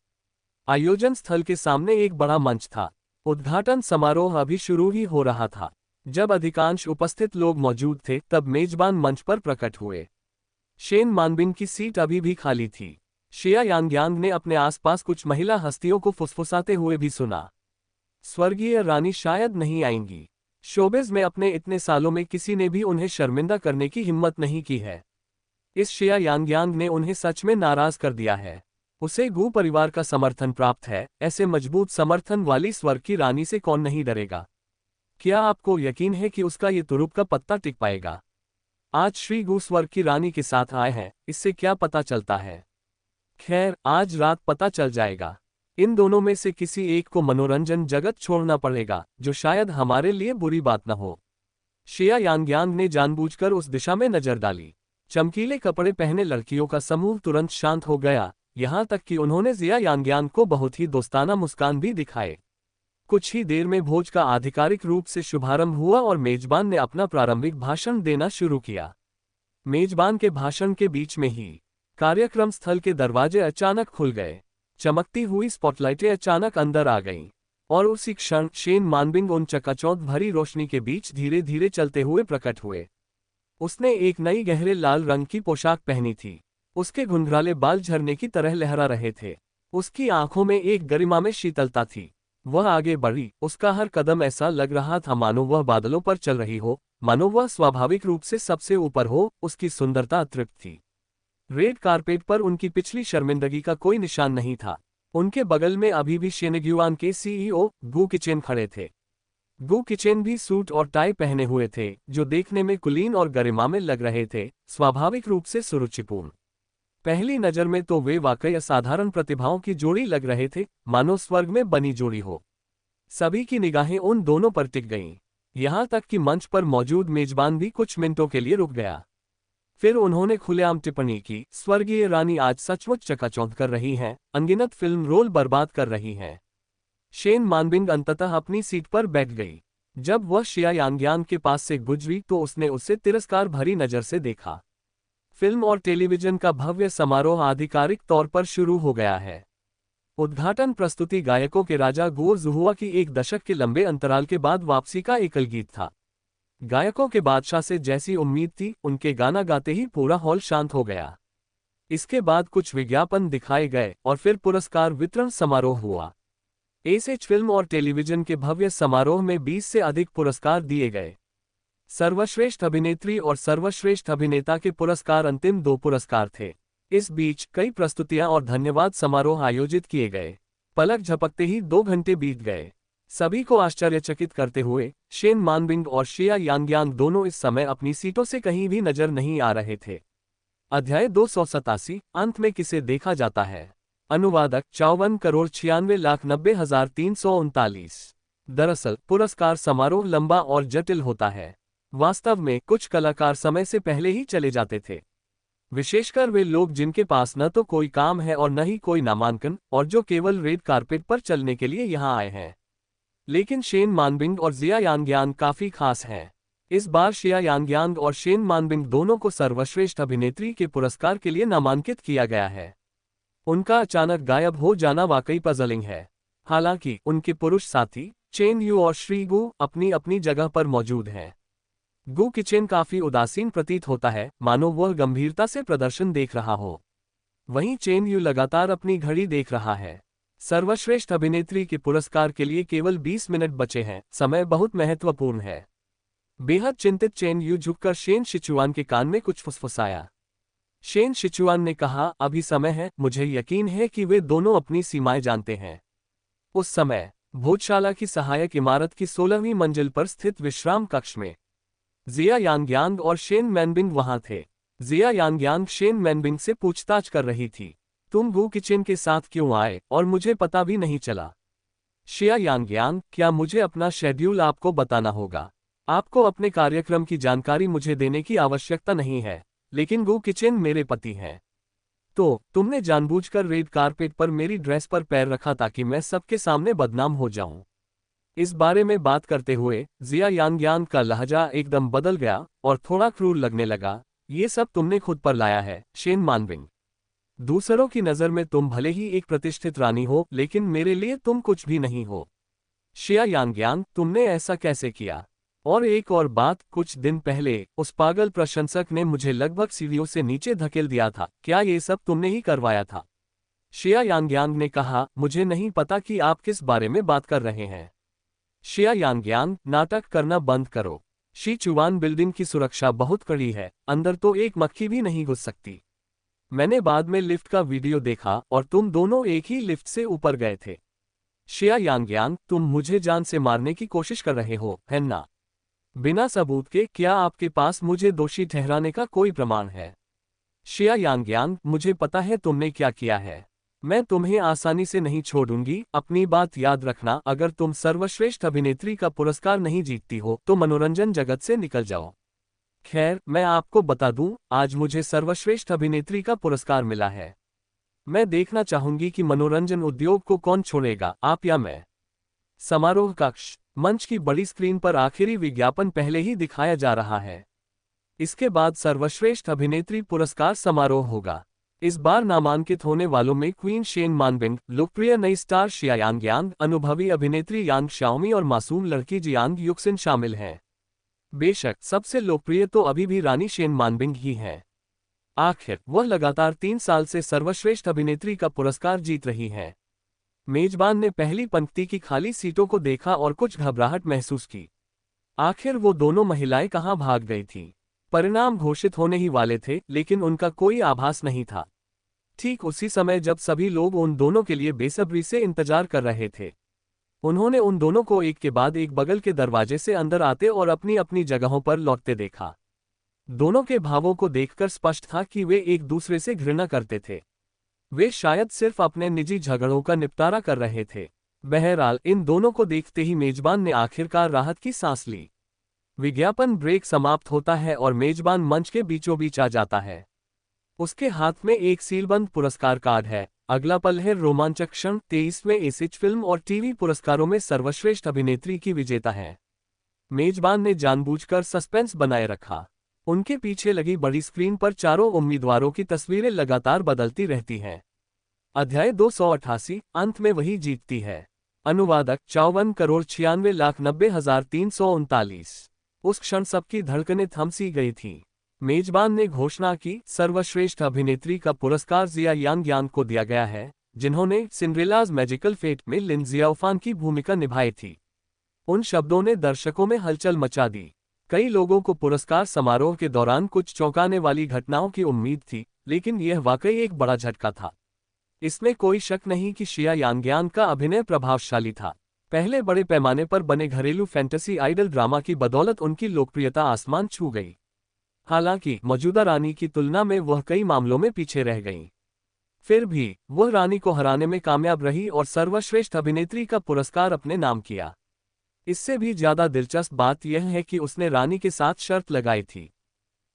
आयोजन स्थल के सामने एक बड़ा मंच था। उद्घाटन समारोह अभी शुरू ही हो रहा था। जब अधिकांश उपस्थित लोग मौजूद थे, तब मेजबान मंच पर प्रकट हुए। शेन मानबिंग की सीट अभी भी खाली थी। शिया यांग्यांग ने अपने आसपास कुछ महिला हस्तियों को फुसफुसाते हुए भी सुना, स्वर्गीय रानी शायद नहीं आएंगी। शोबिज में अपने इतने सालों में किसी ने भी उन्हें शर्मिंदा करने की हिम्मत नहीं की है। इस शिया यांग्यांग ने उन्हें सच में नाराज कर दिया है। उसे गू परिवार का समर्थन प्राप्त है, ऐसे मजबूत समर्थन वाली स्वर्ग की रानी से कौन नहीं डरेगा। क्या आपको यकीन है कि उसका ये तुरुप का पत्ता टिक पाएगा? आज श्री गू स्वर्ग की रानी के साथ आए हैं, इससे क्या पता चलता है? खैर, आज रात पता चल जाएगा। इन दोनों में से किसी एक को मनोरंजन जगत छोड़ना पड़ेगा, जो शायद हमारे लिए बुरी बात न हो। शिया यांग्यांग ने जानबूझकर उस दिशा में नजर डाली। चमकीले कपड़े पहने लड़कियों का समूह तुरंत शांत हो गया, यहाँ तक कि उन्होंने जिया यांग्यांग को बहुत ही दोस्ताना मुस्कान भी दिखाए। कुछ ही देर में भोज का आधिकारिक रूप से शुभारंभ हुआ और मेजबान ने अपना प्रारंभिक भाषण देना शुरू किया। मेजबान के भाषण के बीच में ही कार्यक्रम स्थल के दरवाजे अचानक खुल गए। चमकती हुई स्पॉटलाइटें अचानक अंदर आ गईं, और उसी क्षण शेन मानबिंग उन चकाचौंध भरी रोशनी के बीच धीरे धीरे चलते हुए प्रकट हुए। उसने एक नई गहरे लाल रंग की पोशाक पहनी थी। उसके घुंघराले बाल झरने की तरह लहरा रहे थे। उसकी आंखों में एक गरिमा में शीतलता थी। वह आगे बढ़ी, उसका हर कदम ऐसा लग रहा था मानो वह बादलों पर चल रही हो, मानो वह स्वाभाविक रूप से सबसे ऊपर हो। उसकी सुंदरता अतृप्त थी। रेड कारपेट पर उनकी पिछली शर्मिंदगी का कोई निशान नहीं था। उनके बगल में अभी भी शेनग्युआन के सीईओ गू किचेन खड़े थे। गू किचेन भी सूट और टाई पहने हुए थे, जो देखने में कुलीन और गरिमा में लग रहे थे, स्वाभाविक रूप से सुरुचिपूर्ण। पहली नजर में तो वे वाकई असाधारण प्रतिभाओं की जोड़ी लग रहे थे, मानो स्वर्ग में बनी जोड़ी हो। सभी की निगाहें उन दोनों पर टिक गईं, यहाँ तक कि मंच पर मौजूद मेजबान भी कुछ मिनटों के लिए रुक गया। फिर उन्होंने खुलेआम टिप्पणी की, स्वर्गीय रानी आज सचमुच चकाचौंध कर रही हैं, अनगिनत फिल्म रोल बर्बाद कर रही हैं। शेन मानबिंग अंततः अपनी सीट पर बैठ गई। जब वह शिया यांग्यांग के पास से गुजरी तो उसने उसे तिरस्कार भरी नजर से देखा। फिल्म और टेलीविजन का भव्य समारोह आधिकारिक तौर पर शुरू हो गया है। उद्घाटन प्रस्तुति गायकों के राजा गोर जुहुआ की एक दशक के लंबे अंतराल के बाद वापसी का एकल गीत था। गायकों के बादशाह से जैसी उम्मीद थी, उनके गाना गाते ही पूरा हॉल शांत हो गया। इसके बाद कुछ विज्ञापन दिखाए गए और फिर पुरस्कार वितरण समारोह हुआ। एसएच फिल्म और टेलीविजन के भव्य समारोह में 20 से अधिक पुरस्कार दिए गए। सर्वश्रेष्ठ अभिनेत्री और सर्वश्रेष्ठ अभिनेता के पुरस्कार अंतिम 2 पुरस्कार थे। इस बीच कई प्रस्तुतियां और धन्यवाद समारोह आयोजित किए गए। पलक झपकते ही 2 घंटे बीत गए। सभी को आश्चर्यचकित करते हुए शेन मानबिंग और शिया यांग्यांग दोनों इस समय अपनी सीटों से कहीं भी नजर नहीं आ रहे थे। अध्याय 287, अंत में किसे देखा जाता है। अनुवादक 54,96,90,339। दरअसल पुरस्कार समारोह लंबा और जटिल होता है। वास्तव में कुछ कलाकार समय से पहले ही चले जाते थे, विशेषकर वे लोग जिनके पास न तो कोई काम है और न ही कोई नामांकन, और जो केवल रेड कारपेट पर चलने के लिए यहाँ आए हैं। लेकिन शेन मानबिंग और जिया यांग्यांग काफी खास हैं। इस बार शिया यांग्यांग और शेन मानबिंग दोनों को सर्वश्रेष्ठ अभिनेत्री के पुरस्कार के लिए नामांकित किया गया है। उनका अचानक गायब हो जाना वाकई पजलिंग है। हालांकि उनके पुरुष साथी चेन यू और श्री गू अपनी अपनी जगह पर मौजूद हैं। गू किचेन काफी उदासीन प्रतीत होता है, मानो वह गंभीरता से प्रदर्शन देख रहा हो। वहीं चेन यू लगातार अपनी घड़ी देख रहा है। सर्वश्रेष्ठ अभिनेत्री के पुरस्कार के लिए केवल 20 मिनट बचे हैं, समय बहुत महत्वपूर्ण है। बेहद चिंतित चेन यू झुककर शेन शिचुआन के कान में कुछ फुसफुसाया। शेन शिचुआन ने कहा, अभी समय है, मुझे यकीन है कि वे दोनों अपनी सीमाएं जानते हैं। उस समय भोजशाला की सहायक इमारत की 16वीं मंजिल पर स्थित विश्राम कक्ष में जिया यांग्यांग और शेन मैनबिंग वहां थे। जिया यांग्यांग शेन मैनबिंग से पूछताछ कर रही थी, तुम गू किचेन के साथ क्यों आए और मुझे पता भी नहीं चला। शिया यांग्यांग, क्या मुझे अपना शेड्यूल आपको बताना होगा? आपको अपने कार्यक्रम की जानकारी मुझे देने की आवश्यकता नहीं है, लेकिन गू किचेन मेरे पति हैं। तो तुमने जानबूझकर रेड कारपेट पर मेरी ड्रेस पर पैर रखा ताकि मैं सबके सामने बदनाम हो जाऊं। इस बारे में बात करते हुए जिया यांग्यांग का लहजा एकदम बदल गया और थोड़ा क्रूर लगने लगा। ये सब तुमने खुद पर लाया है, शेन मानबिंग। दूसरों की नज़र में तुम भले ही एक प्रतिष्ठित रानी हो, लेकिन मेरे लिए तुम कुछ भी नहीं हो। शिया यांग्यांग, तुमने ऐसा कैसे किया? और एक और बात, कुछ दिन पहले उस पागल प्रशंसक ने मुझे लगभग सीढ़ियों से नीचे धकेल दिया था। क्या ये सब तुमने ही करवाया था? शिया यांगयांग ने कहा, मुझे नहीं पता कि आप किस बारे में बात कर रहे हैं। शिया यांगयांग, नाटक करना बंद करो। शी चुवान बिल्डिंग की सुरक्षा बहुत कड़ी है, अंदर तो एक मक्खी भी नहीं घुस सकती। मैंने बाद में लिफ्ट का वीडियो देखा और तुम दोनों एक ही लिफ्ट से ऊपर गए थे। शिया यांगयांग, तुम मुझे जान से मारने की कोशिश कर रहे हो, है ना? बिना सबूत के क्या आपके पास मुझे दोषी ठहराने का कोई प्रमाण है? शिया यांगयांग, मुझे पता है तुमने क्या किया है। मैं तुम्हें आसानी से नहीं छोड़ूंगी। अपनी बात याद रखना, अगर तुम सर्वश्रेष्ठ अभिनेत्री का पुरस्कार नहीं जीतती हो तो मनोरंजन जगत से निकल जाओ। खैर, मैं आपको बता दूं, आज मुझे सर्वश्रेष्ठ अभिनेत्री का पुरस्कार मिला है। मैं देखना चाहूंगी कि मनोरंजन उद्योग को कौन छोड़ेगा, आप या मैं। समारोह कक्ष। मंच की बड़ी स्क्रीन पर आखिरी विज्ञापन पहले ही दिखाया जा रहा है। इसके बाद सर्वश्रेष्ठ अभिनेत्री पुरस्कार समारोह होगा। इस बार नामांकित होने वालों में क्वीन शेन मानबिंग, लोकप्रिय नई स्टार शिया यांगयांग, अनुभवी अभिनेत्री यांग शाओमी और मासूम लड़की जियांग युक्सिन शामिल हैं। बेशक सबसे लोकप्रिय तो अभी भी रानी शेन मानबिंग ही है। आखिर वह लगातार 3 साल से सर्वश्रेष्ठ अभिनेत्री का पुरस्कार जीत रही हैं। मेजबान ने पहली पंक्ति की खाली सीटों को देखा और कुछ घबराहट महसूस की। आखिर वो दोनों महिलाएं कहां भाग गई थीं? परिणाम घोषित होने ही वाले थे, लेकिन उनका कोई आभास नहीं था। ठीक उसी समय जब सभी लोग उन दोनों के लिए बेसब्री से इंतजार कर रहे थे, उन्होंने उन दोनों को एक के बाद एक बगल के दरवाजे से अंदर आते और अपनी अपनी जगहों पर लौटते देखा। दोनों के भावों को देखकर स्पष्ट था कि वे एक दूसरे से घृणा करते थे। वे शायद सिर्फ अपने निजी झगड़ों का निपटारा कर रहे थे। बहरहाल, इन दोनों को देखते ही मेजबान ने आखिरकार राहत की सांस ली। विज्ञापन ब्रेक समाप्त होता है और मेजबान मंच के बीचों बीच आ जाता है। उसके हाथ में एक सीलबंद पुरस्कार कार्ड है। अगला पल है रोमांचक क्षण। 23वें एसिज फिल्म और टीवी पुरस्कारों में सर्वश्रेष्ठ अभिनेत्री की विजेता है। मेजबान ने जानबूझकर सस्पेंस बनाए रखा। उनके पीछे लगी बड़ी स्क्रीन पर चारों उम्मीदवारों की तस्वीरें लगातार बदलती रहती हैं। अध्याय 288, अंत में वही जीतती है। अनुवादक 54,96,90,339। उस क्षण सबकी धड़कनें थम सी गई थीं। मेजबान ने घोषणा की, सर्वश्रेष्ठ अभिनेत्री का पुरस्कार जिया यांगयांग को दिया गया है, जिन्होंने सिंड्रेलाज मैजिकल फेट में लिन जियाओफान की भूमिका निभाई थी। उन शब्दों ने दर्शकों में हलचल मचा दी। कई लोगों को पुरस्कार समारोह के दौरान कुछ चौंकाने वाली घटनाओं की उम्मीद थी, लेकिन यह वाकई एक बड़ा झटका था। इसमें कोई शक नहीं कि शिया यांगयांग का अभिनय प्रभावशाली था। पहले बड़े पैमाने पर बने घरेलू फैंटेसी आइडल ड्रामा की बदौलत उनकी लोकप्रियता आसमान छू गई। हालांकि मौजूदा रानी की तुलना में वह कई मामलों में पीछे रह गईं। फिर भी वह रानी को हराने में कामयाब रही और सर्वश्रेष्ठ अभिनेत्री का पुरस्कार अपने नाम किया। इससे भी ज्यादा दिलचस्प बात यह है कि उसने रानी के साथ शर्त लगाई थी।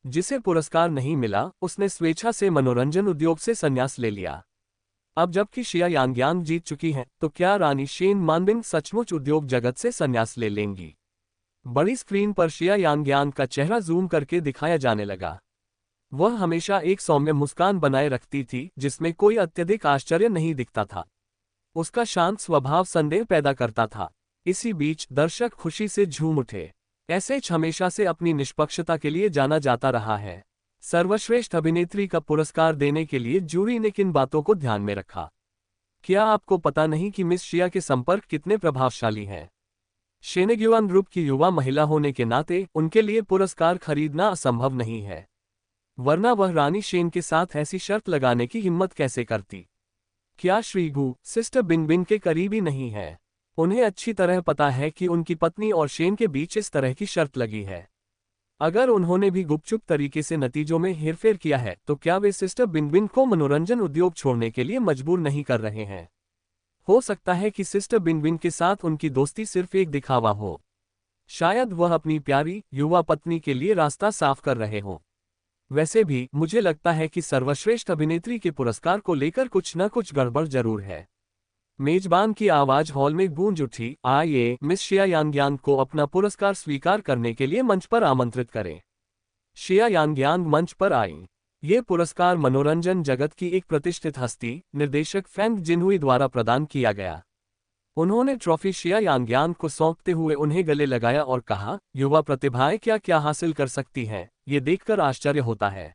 जिसे पुरस्कार नहीं मिला, उसने स्वेच्छा से मनोरंजन उद्योग से संन्यास ले लिया। अब जबकि शिया यांगयांग जीत चुकी हैं, तो क्या रानी शेन मानबिंग सचमुच उद्योग जगत से संन्यास ले लेंगी? बड़ी स्क्रीन पर शिया यांगयांग का चेहरा जूम करके दिखाया जाने लगा। वह हमेशा एक सौम्य मुस्कान बनाए रखती थी, जिसमें कोई अत्यधिक आश्चर्य नहीं दिखता था। उसका शांत स्वभाव संदेह पैदा करता था। इसी बीच दर्शक खुशी से झूम उठे। एसएच हमेशा से अपनी निष्पक्षता के लिए जाना जाता रहा है। सर्वश्रेष्ठ अभिनेत्री का पुरस्कार देने के लिए जूरी ने किन बातों को ध्यान में रखा? क्या आपको पता नहीं कि मिस शिया के संपर्क कितने प्रभावशाली हैं? शेनेग्युआन ग्रुप की युवा महिला होने के नाते उनके लिए पुरस्कार खरीदना असंभव नहीं है, वरना वह रानी शेन के साथ ऐसी शर्त लगाने की हिम्मत कैसे करती? क्या श्रीगु सिस्टर बिनबिन के करीबी नहीं है? उन्हें अच्छी तरह पता है कि उनकी पत्नी और शेन के बीच इस तरह की शर्त लगी है। अगर उन्होंने भी गुपचुप तरीके से नतीजों में हेरफेर किया है, तो क्या वे सिस्टर बिनबिन को मनोरंजन उद्योग छोड़ने के लिए मजबूर नहीं कर रहे हैं? हो सकता है कि सिस्टर बिनबिन के साथ उनकी दोस्ती सिर्फ एक दिखावा हो। शायद वह अपनी प्यारी युवा पत्नी के लिए रास्ता साफ कर रहे हों। वैसे भी मुझे लगता है कि सर्वश्रेष्ठ अभिनेत्री के पुरस्कार को लेकर कुछ न कुछ गड़बड़ जरूर है। मेजबान की आवाज हॉल में गूंज उठी। आइए मिस शिया यांगयांग को अपना पुरस्कार स्वीकार करने के लिए मंच पर आमंत्रित करें। शिया यांगयांग मंच पर आईं। ये पुरस्कार मनोरंजन जगत की एक प्रतिष्ठित हस्ती, निर्देशक फेंग जिनहुई द्वारा प्रदान किया गया। उन्होंने ट्रॉफी शिया यांग्यांग को सौंपते हुए उन्हें गले लगाया और कहा, युवा प्रतिभाएं क्या क्या हासिल कर सकती हैं, ये देखकर आश्चर्य होता है।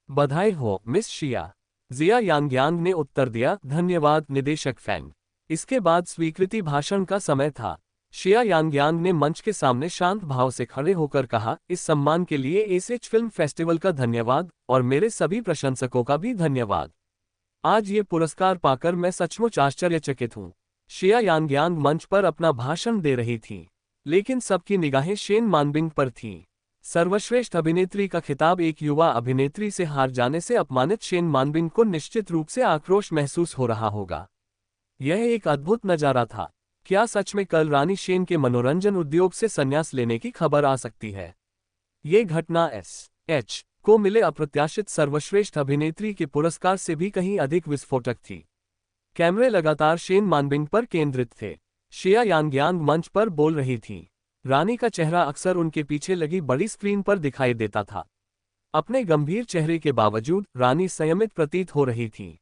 बधाई हो मिस शिया। जिया यांग्यांग ने उत्तर दिया, धन्यवाद निदेशक फैंग। इसके बाद स्वीकृति भाषण का समय था। शिया यांग्यांग ने मंच के सामने शांत भाव से खड़े होकर कहा, इस सम्मान के लिए एसएच फिल्म फेस्टिवल का धन्यवाद और मेरे सभी प्रशंसकों का भी धन्यवाद। आज ये पुरस्कार पाकर मैं सचमुच आश्चर्यचकित हूँ। शिया यांग्यांग मंच पर अपना भाषण दे रही थी, लेकिन सबकी निगाहें शेन मानबिंग पर थीं। सर्वश्रेष्ठ अभिनेत्री का खिताब एक युवा अभिनेत्री से हार जाने से अपमानित शेन मानबिंग को निश्चित रूप से आक्रोश महसूस हो रहा होगा। यह एक अद्भुत नजारा था। क्या सच में कल रानी शेन के मनोरंजन उद्योग से संन्यास लेने की खबर आ सकती है? ये घटना एस.एच. को मिले अप्रत्याशित सर्वश्रेष्ठ अभिनेत्री के पुरस्कार से भी कहीं अधिक विस्फोटक थी। कैमरे लगातार शेन मानबिंग पर केंद्रित थे। शिया यांग्यांग मंच पर बोल रही थी। रानी का चेहरा अक्सर उनके पीछे लगी बड़ी स्क्रीन पर दिखाई देता था। अपने गंभीर चेहरे के बावजूद रानी संयमित प्रतीत हो रही थी।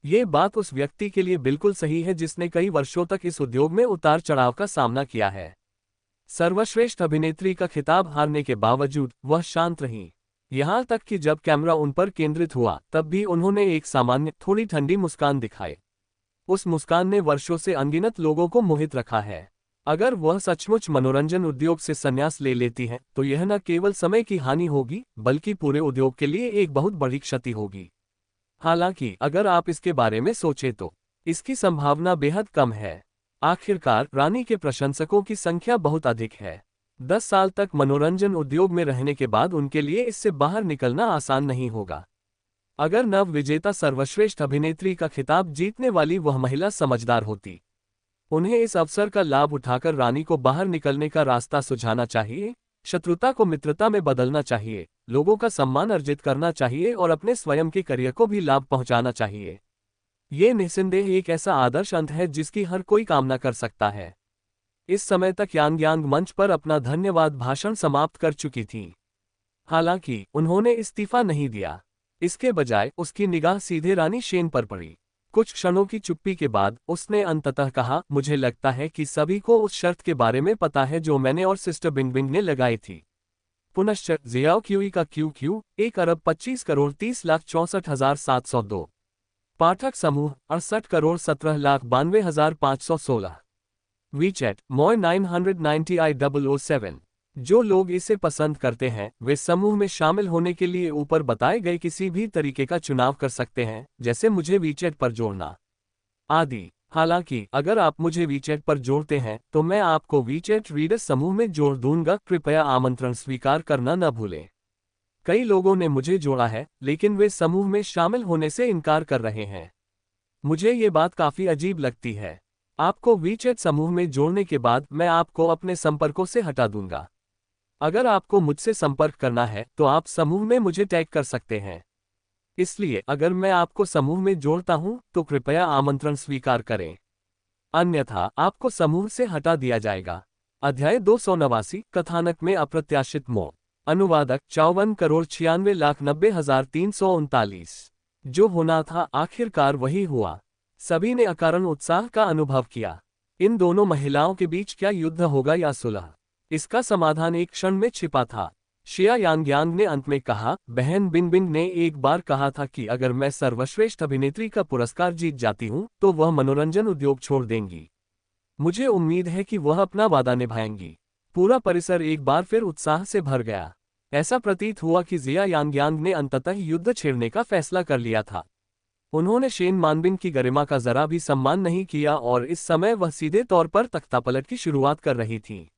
ये बात उस व्यक्ति के लिए बिल्कुल सही है जिसने कई वर्षों तक इस उद्योग में उतार चढ़ाव का सामना किया है। सर्वश्रेष्ठ अभिनेत्री का खिताब हारने के बावजूद वह शांत रहीं। यहां तक कि जब कैमरा उन पर केंद्रित हुआ तब भी उन्होंने एक सामान्य थोड़ी ठंडी मुस्कान दिखाई। उस मुस्कान ने वर्षों से अनगिनत लोगों को मोहित रखा है। अगर वह सचमुच मनोरंजन उद्योग से संन्यास ले लेती है तो यह न केवल समय की हानि होगी बल्कि पूरे उद्योग के लिए एक बहुत बड़ी क्षति होगी। हालांकि अगर आप इसके बारे में सोचें तो इसकी संभावना बेहद कम है। आखिरकार रानी के प्रशंसकों की संख्या बहुत अधिक है। 10 साल तक मनोरंजन उद्योग में रहने के बाद उनके लिए इससे बाहर निकलना आसान नहीं होगा। अगर नव विजेता सर्वश्रेष्ठ अभिनेत्री का खिताब जीतने वाली वह महिला समझदार होती, उन्हें इस अवसर का लाभ उठाकर रानी को बाहर निकलने का रास्ता सुझाना चाहिए, शत्रुता को मित्रता में बदलना चाहिए, लोगों का सम्मान अर्जित करना चाहिए और अपने स्वयं के करियर को भी लाभ पहुंचाना चाहिए। ये निस्संदेह एक ऐसा आदर्श अंत है जिसकी हर कोई कामना कर सकता है। इस समय तक यांग्यांग मंच पर अपना धन्यवाद भाषण समाप्त कर चुकी थीं। हालांकि उन्होंने इस्तीफा नहीं दिया। इसके बजाय उसकी निगाह सीधे रानी शेन पर पड़ी। कुछ क्षणों की चुप्पी के बाद उसने अंततः कहा, मुझे लगता है कि सभी को उस शर्त के बारे में पता है जो मैंने और सिस्टर बिंगबिंग ने लगाई थी। पुनश्च जियाओ क्यूई का क्यू 1,25,30,64,702। पाठक समूह 68,17,92,516। वीचैट मोय 990i007। जो लोग इसे पसंद करते हैं वे समूह में शामिल होने के लिए ऊपर बताए गए किसी भी तरीके का चुनाव कर सकते हैं, जैसे मुझे वीचैट पर जोड़ना आदि। हालांकि अगर आप मुझे वीचैट पर जोड़ते हैं तो मैं आपको वीचैट रीडर समूह में जोड़ दूंगा। कृपया आमंत्रण स्वीकार करना न भूलें। कई लोगों ने मुझे जोड़ा है लेकिन वे समूह में शामिल होने से इनकार कर रहे हैं। मुझे ये बात काफी अजीब लगती है। आपको वीचैट समूह में जोड़ने के बाद मैं आपको अपने संपर्कों से हटा दूंगा। अगर आपको मुझसे संपर्क करना है तो आप समूह में मुझे टैग कर सकते हैं। इसलिए अगर मैं आपको समूह में जोड़ता हूं तो कृपया आमंत्रण स्वीकार करें, अन्यथा आपको समूह से हटा दिया जाएगा। अध्याय 289 कथानक में अप्रत्याशित मोड़। अनुवादक 54,96,90,339। जो होना था आखिरकार वही हुआ। सभी ने अकारण उत्साह का अनुभव किया। इन दोनों महिलाओं के बीच क्या युद्ध होगा या सुलह, इसका समाधान एक क्षण में छिपा था। शिया यांग्यांग ने अंत में कहा, बहन बिंगबिंग ने एक बार कहा था कि अगर मैं सर्वश्रेष्ठ अभिनेत्री का पुरस्कार जीत जाती हूं तो वह मनोरंजन उद्योग छोड़ देंगी। मुझे उम्मीद है कि वह अपना वादा निभाएंगी। पूरा परिसर एक बार फिर उत्साह से भर गया। ऐसा प्रतीत हुआ कि जिया यांग्यांग ने अंततः युद्ध छेड़ने का फैसला कर लिया था। उन्होंने शेन मानबिंग की गरिमा का जरा भी सम्मान नहीं किया और इस समय वह सीधे तौर पर तख्तापलट की शुरुआत कर रही थी।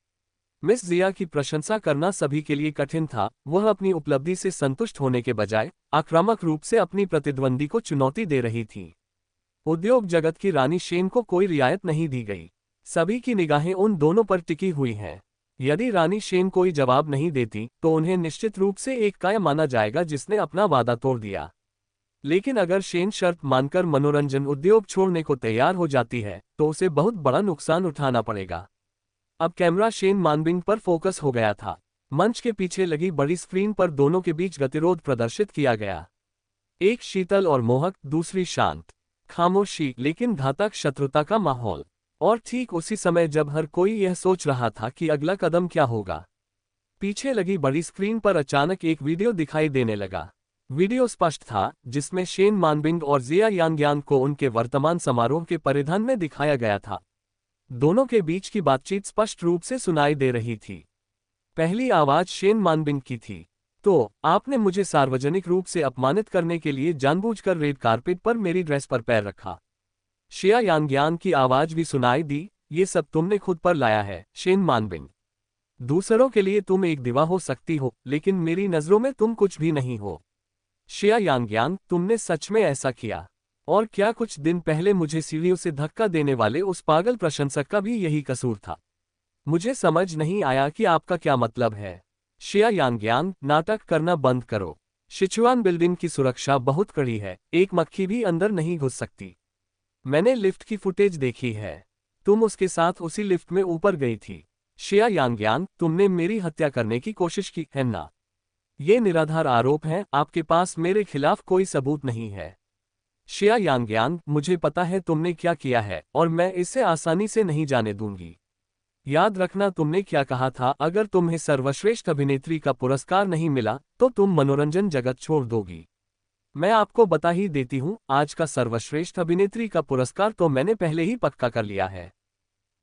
मिस जिया की प्रशंसा करना सभी के लिए कठिन था। वह अपनी उपलब्धि से संतुष्ट होने के बजाय आक्रामक रूप से अपनी प्रतिद्वंदी को चुनौती दे रही थी। उद्योग जगत की रानी शेन को कोई रियायत नहीं दी गई। सभी की निगाहें उन दोनों पर टिकी हुई हैं। यदि रानी शेन कोई जवाब नहीं देती तो उन्हें निश्चित रूप से एक काया माना जाएगा जिसने अपना वादा तोड़ दिया। लेकिन अगर शेन शर्त मानकर मनोरंजन उद्योग छोड़ने को तैयार हो जाती है तो उसे बहुत बड़ा नुकसान उठाना पड़ेगा। अब कैमरा शेन मानबिंग पर फोकस हो गया था। मंच के पीछे लगी बड़ी स्क्रीन पर दोनों के बीच गतिरोध प्रदर्शित किया गया। एक शीतल और मोहक, दूसरी शांत, खामोशी लेकिन घातक शत्रुता का माहौल। और ठीक उसी समय जब हर कोई यह सोच रहा था कि अगला कदम क्या होगा, पीछे लगी बड़ी स्क्रीन पर अचानक एक वीडियो दिखाई देने लगा। वीडियो स्पष्ट था, जिसमें शेन मानबिंग और जिया यांगयांग को उनके वर्तमान समारोह के परिधान में दिखाया गया था। दोनों के बीच की बातचीत स्पष्ट रूप से सुनाई दे रही थी। पहली आवाज शेन मानबिंग की थी। तो, आपने मुझे सार्वजनिक रूप से अपमानित करने के लिए जानबूझकर रेड कारपेट पर मेरी ड्रेस पर पैर रखा। शिया यांगयांग की आवाज भी सुनाई दी, ये सब तुमने खुद पर लाया है, शेन मानबिंग। दूसरों के लिए तुम एक दीवा हो सकती हो, लेकिन मेरी नजरों में तुम कुछ भी नहीं हो। शिया यांगयांग, तुमने सच में ऐसा किया? और क्या कुछ दिन पहले मुझे सीढ़ियों से धक्का देने वाले उस पागल प्रशंसक का भी यही कसूर था? मुझे समझ नहीं आया कि आपका क्या मतलब है। शिया यांगयांग, नाटक करना बंद करो। सिचुआन बिल्डिंग की सुरक्षा बहुत कड़ी है, एक मक्खी भी अंदर नहीं घुस सकती। मैंने लिफ्ट की फुटेज देखी है। तुम उसके साथ उसी लिफ्ट में ऊपर गई थी। शिया यांगयांग, तुमने मेरी हत्या करने की कोशिश की है ना? ये निराधार आरोप हैं, आपके पास मेरे खिलाफ कोई सबूत नहीं है। शिया यांगयांग, मुझे पता है तुमने क्या किया है, और मैं इसे आसानी से नहीं जाने दूंगी। याद रखना तुमने क्या कहा था, अगर तुम्हें सर्वश्रेष्ठ अभिनेत्री का पुरस्कार नहीं मिला, तो तुम मनोरंजन जगत छोड़ दोगी। मैं आपको बता ही देती हूँ, आज का सर्वश्रेष्ठ अभिनेत्री का पुरस्कार तो मैंने पहले ही पक्का कर लिया है।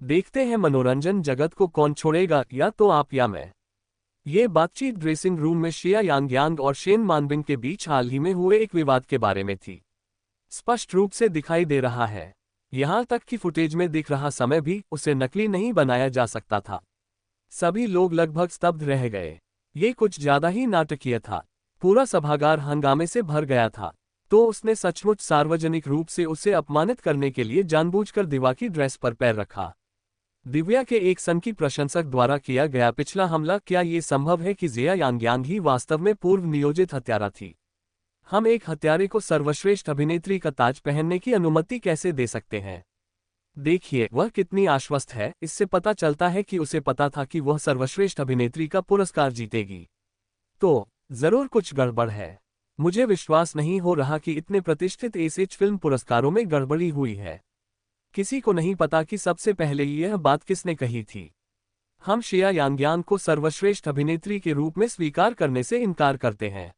देखते हैं मनोरंजन जगत को कौन छोड़ेगा, या तो आप या मैं। ये बातचीत ड्रेसिंग रूम में शिया यांगयांग और शेन मानबिंग के बीच हाल ही में हुए एक विवाद के बारे में थी। स्पष्ट रूप से दिखाई दे रहा है। यहां तक कि फुटेज में दिख रहा समय भी उसे नकली नहीं बनाया जा सकता था। सभी लोग लगभग स्तब्ध रह गए। ये कुछ ज्यादा ही नाटकीय था। पूरा सभागार हंगामे से भर गया था। तो उसने सचमुच सार्वजनिक रूप से उसे अपमानित करने के लिए जानबूझकर दिवा की ड्रेस पर पैर रखा। दिव्या के एक सनकी प्रशंसक द्वारा किया गया पिछला हमला, क्या ये संभव है कि जिया यांगयांग ही वास्तव में पूर्व नियोजित हत्यारा थी? हम एक हत्यारे को सर्वश्रेष्ठ अभिनेत्री का ताज पहनने की अनुमति कैसे दे सकते हैं? देखिए वह कितनी आश्वस्त है, इससे पता चलता है कि उसे पता था कि वह सर्वश्रेष्ठ अभिनेत्री का पुरस्कार जीतेगी। तो, जरूर कुछ गड़बड़ है। मुझे विश्वास नहीं हो रहा कि इतने प्रतिष्ठित एसेज फिल्म पुरस्कारों में गड़बड़ी हुई है। किसी को नहीं पता कि सबसे पहले यह बात किसने कही थी। हम शिया यांगयांग को सर्वश्रेष्ठ अभिनेत्री के रूप में स्वीकार करने से इनकार करते हैं।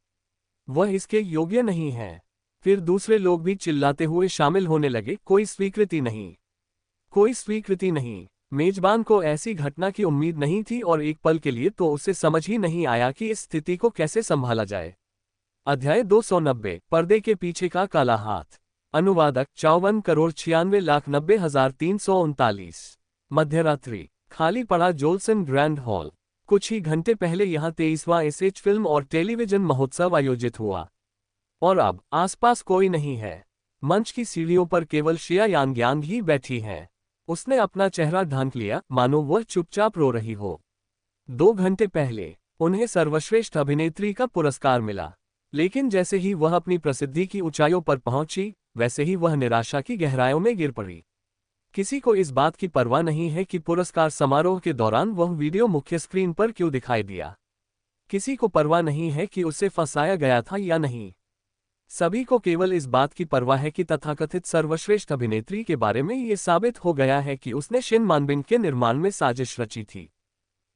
वह इसके योग्य नहीं है। फिर दूसरे लोग भी चिल्लाते हुए शामिल होने लगे, कोई स्वीकृति नहीं, कोई स्वीकृति नहीं। मेजबान को ऐसी घटना की उम्मीद नहीं थी और एक पल के लिए तो उसे समझ ही नहीं आया कि इस स्थिति को कैसे संभाला जाए। अध्याय 290, पर्दे के पीछे का काला हाथ। अनुवादक 54,96,90,339। मध्यरात्रि। खाली पड़ा जोल्सन ग्रैंड हॉल। कुछ ही घंटे पहले यहाँ 23वां एसेज फिल्म और टेलीविजन महोत्सव आयोजित हुआ। और अब आसपास कोई नहीं है। मंच की सीढ़ियों पर केवल शिया यांगयांग ही बैठी हैं। उसने अपना चेहरा ढांक लिया, मानो वह चुपचाप रो रही हो। 2 घंटे पहले उन्हें सर्वश्रेष्ठ अभिनेत्री का पुरस्कार मिला, लेकिन जैसे ही वह अपनी प्रसिद्धि की ऊंचाइयों पर पहुंची, वैसे ही वह निराशा की गहराइयों में गिर पड़ी। किसी को इस बात की परवाह नहीं है कि पुरस्कार समारोह के दौरान वह वीडियो मुख्य स्क्रीन पर क्यों दिखाई दिया। किसी को परवाह नहीं है कि उसे फंसाया गया था या नहीं। सभी को केवल इस बात की परवाह है कि तथाकथित सर्वश्रेष्ठ अभिनेत्री के बारे में ये साबित हो गया है कि उसने शेन मानबिंग के निर्माण में साजिश रची थी।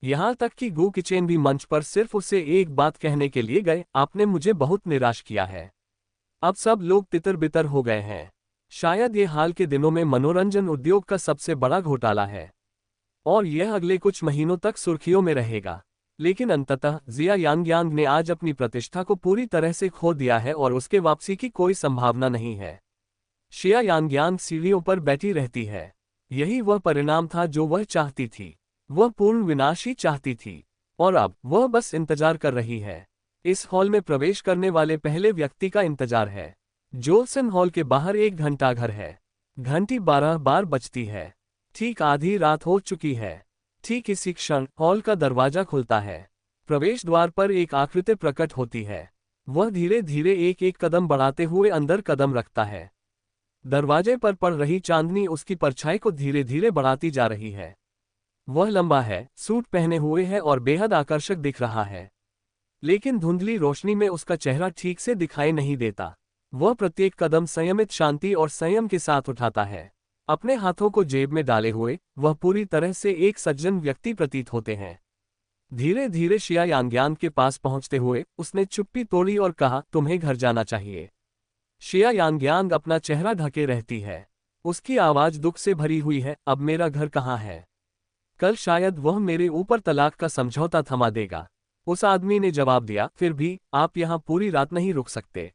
यहाँ तक कि गू किचेन भी मंच पर सिर्फ उसे एक बात कहने के लिए गए, आपने मुझे बहुत निराश किया है। अब सब लोग तितर बितर हो गए हैं। शायद ये हाल के दिनों में मनोरंजन उद्योग का सबसे बड़ा घोटाला है, और यह अगले कुछ महीनों तक सुर्खियों में रहेगा। लेकिन अंततः जिया यांगयांग ने आज अपनी प्रतिष्ठा को पूरी तरह से खो दिया है और उसके वापसी की कोई संभावना नहीं है। शिया यांगयांग सीढ़ियों पर बैठी रहती है। यही वह परिणाम था जो वह चाहती थी। वह पूर्ण विनाश ही चाहती थी, और अब वह बस इंतजार कर रही है। इस हॉल में प्रवेश करने वाले पहले व्यक्ति का इंतजार है। जोल्सन हॉल के बाहर एक घंटाघर है। घंटी 12 बार बजती है। ठीक आधी रात हो चुकी है। ठीक इसी क्षण हॉल का दरवाजा खुलता है। प्रवेश द्वार पर एक आकृति प्रकट होती है। वह धीरे धीरे एक एक कदम बढ़ाते हुए अंदर कदम रखता है। दरवाजे पर पड़ रही चांदनी उसकी परछाई को धीरे धीरे बढ़ाती जा रही है। वह लंबा है, सूट पहने हुए है और बेहद आकर्षक दिख रहा है, लेकिन धुंधली रोशनी में उसका चेहरा ठीक से दिखाई नहीं देता। वह प्रत्येक कदम संयमित शांति और संयम के साथ उठाता है। अपने हाथों को जेब में डाले हुए वह पूरी तरह से एक सज्जन व्यक्ति प्रतीत होते हैं। धीरे धीरे शिया यांग्यांग के पास पहुंचते हुए उसने चुप्पी तोड़ी और कहा, तुम्हें घर जाना चाहिए। शिया यांग्यांग अपना चेहरा ढके रहती है। उसकी आवाज दुख से भरी हुई है, अब मेरा घर कहाँ है? कल शायद वह मेरे ऊपर तलाक का समझौता थमा देगा। उस आदमी ने जवाब दिया, फिर भी आप यहाँ पूरी रात नहीं रुक सकते।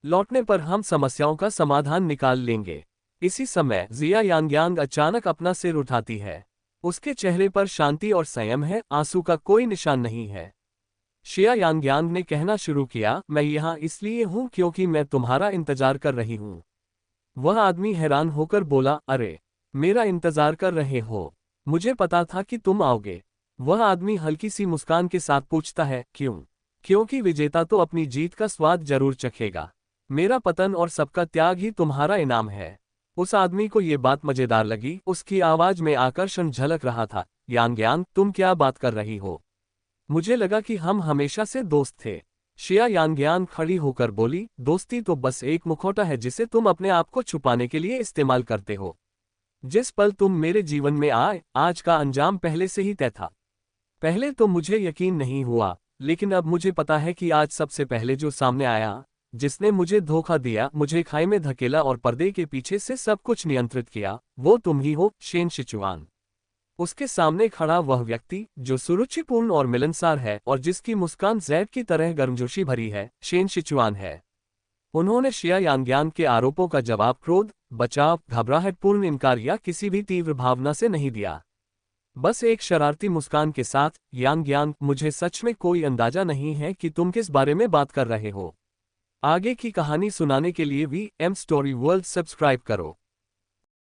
लौटने पर हम समस्याओं का समाधान निकाल लेंगे। इसी समय जिया यांग्यांग अचानक अपना सिर उठाती है। उसके चेहरे पर शांति और संयम है, आंसू का कोई निशान नहीं है। शिया यांग्यांग ने कहना शुरू किया, मैं यहाँ इसलिए हूँ क्योंकि मैं तुम्हारा इंतजार कर रही हूँ। वह आदमी हैरान होकर बोला, अरे, मेरा इंतजार कर रहे हो? मुझे पता था कि तुम आओगे। वह आदमी हल्की सी मुस्कान के साथ पूछता है, क्यों? क्योंकि विजेता तो अपनी जीत का स्वाद जरूर चखेगा। मेरा पतन और सबका त्याग ही तुम्हारा इनाम है। उस आदमी को ये बात मजेदार लगी, उसकी आवाज में आकर्षण झलक रहा था। यांग्यांग, तुम क्या बात कर रही हो? मुझे लगा कि हम हमेशा से दोस्त थे। शिया यांग्यांग खड़ी होकर बोली, दोस्ती तो बस एक मुखौटा है जिसे तुम अपने आप को छुपाने के लिए इस्तेमाल करते हो। जिस पल तुम मेरे जीवन में आए, आज का अंजाम पहले से ही तय था। पहले तो मुझे यकीन नहीं हुआ, लेकिन अब मुझे पता है कि आज सबसे पहले जो सामने आया, जिसने मुझे धोखा दिया, मुझे खाई में धकेला और पर्दे के पीछे से सब कुछ नियंत्रित किया, वो तुम ही हो, शेन शिचुआन। उसके सामने खड़ा वह व्यक्ति जो सुरुचिपूर्ण और मिलनसार है और जिसकी मुस्कान जैद की तरह गर्मजोशी भरी है, शेन शिचुआन है। उन्होंने शिया यांग्यांग के आरोपों का जवाब क्रोध, बचाव, घबराहटपूर्ण इनकार या किसी भी तीव्र भावना से नहीं दिया। बस एक शरारती मुस्कान के साथ, यांग्यांग, मुझे सच में कोई अंदाजा नहीं है कि तुम किस बारे में बात कर रहे हो। आगे की कहानी सुनाने के लिए VM स्टोरी वर्ल्ड सब्सक्राइब करो।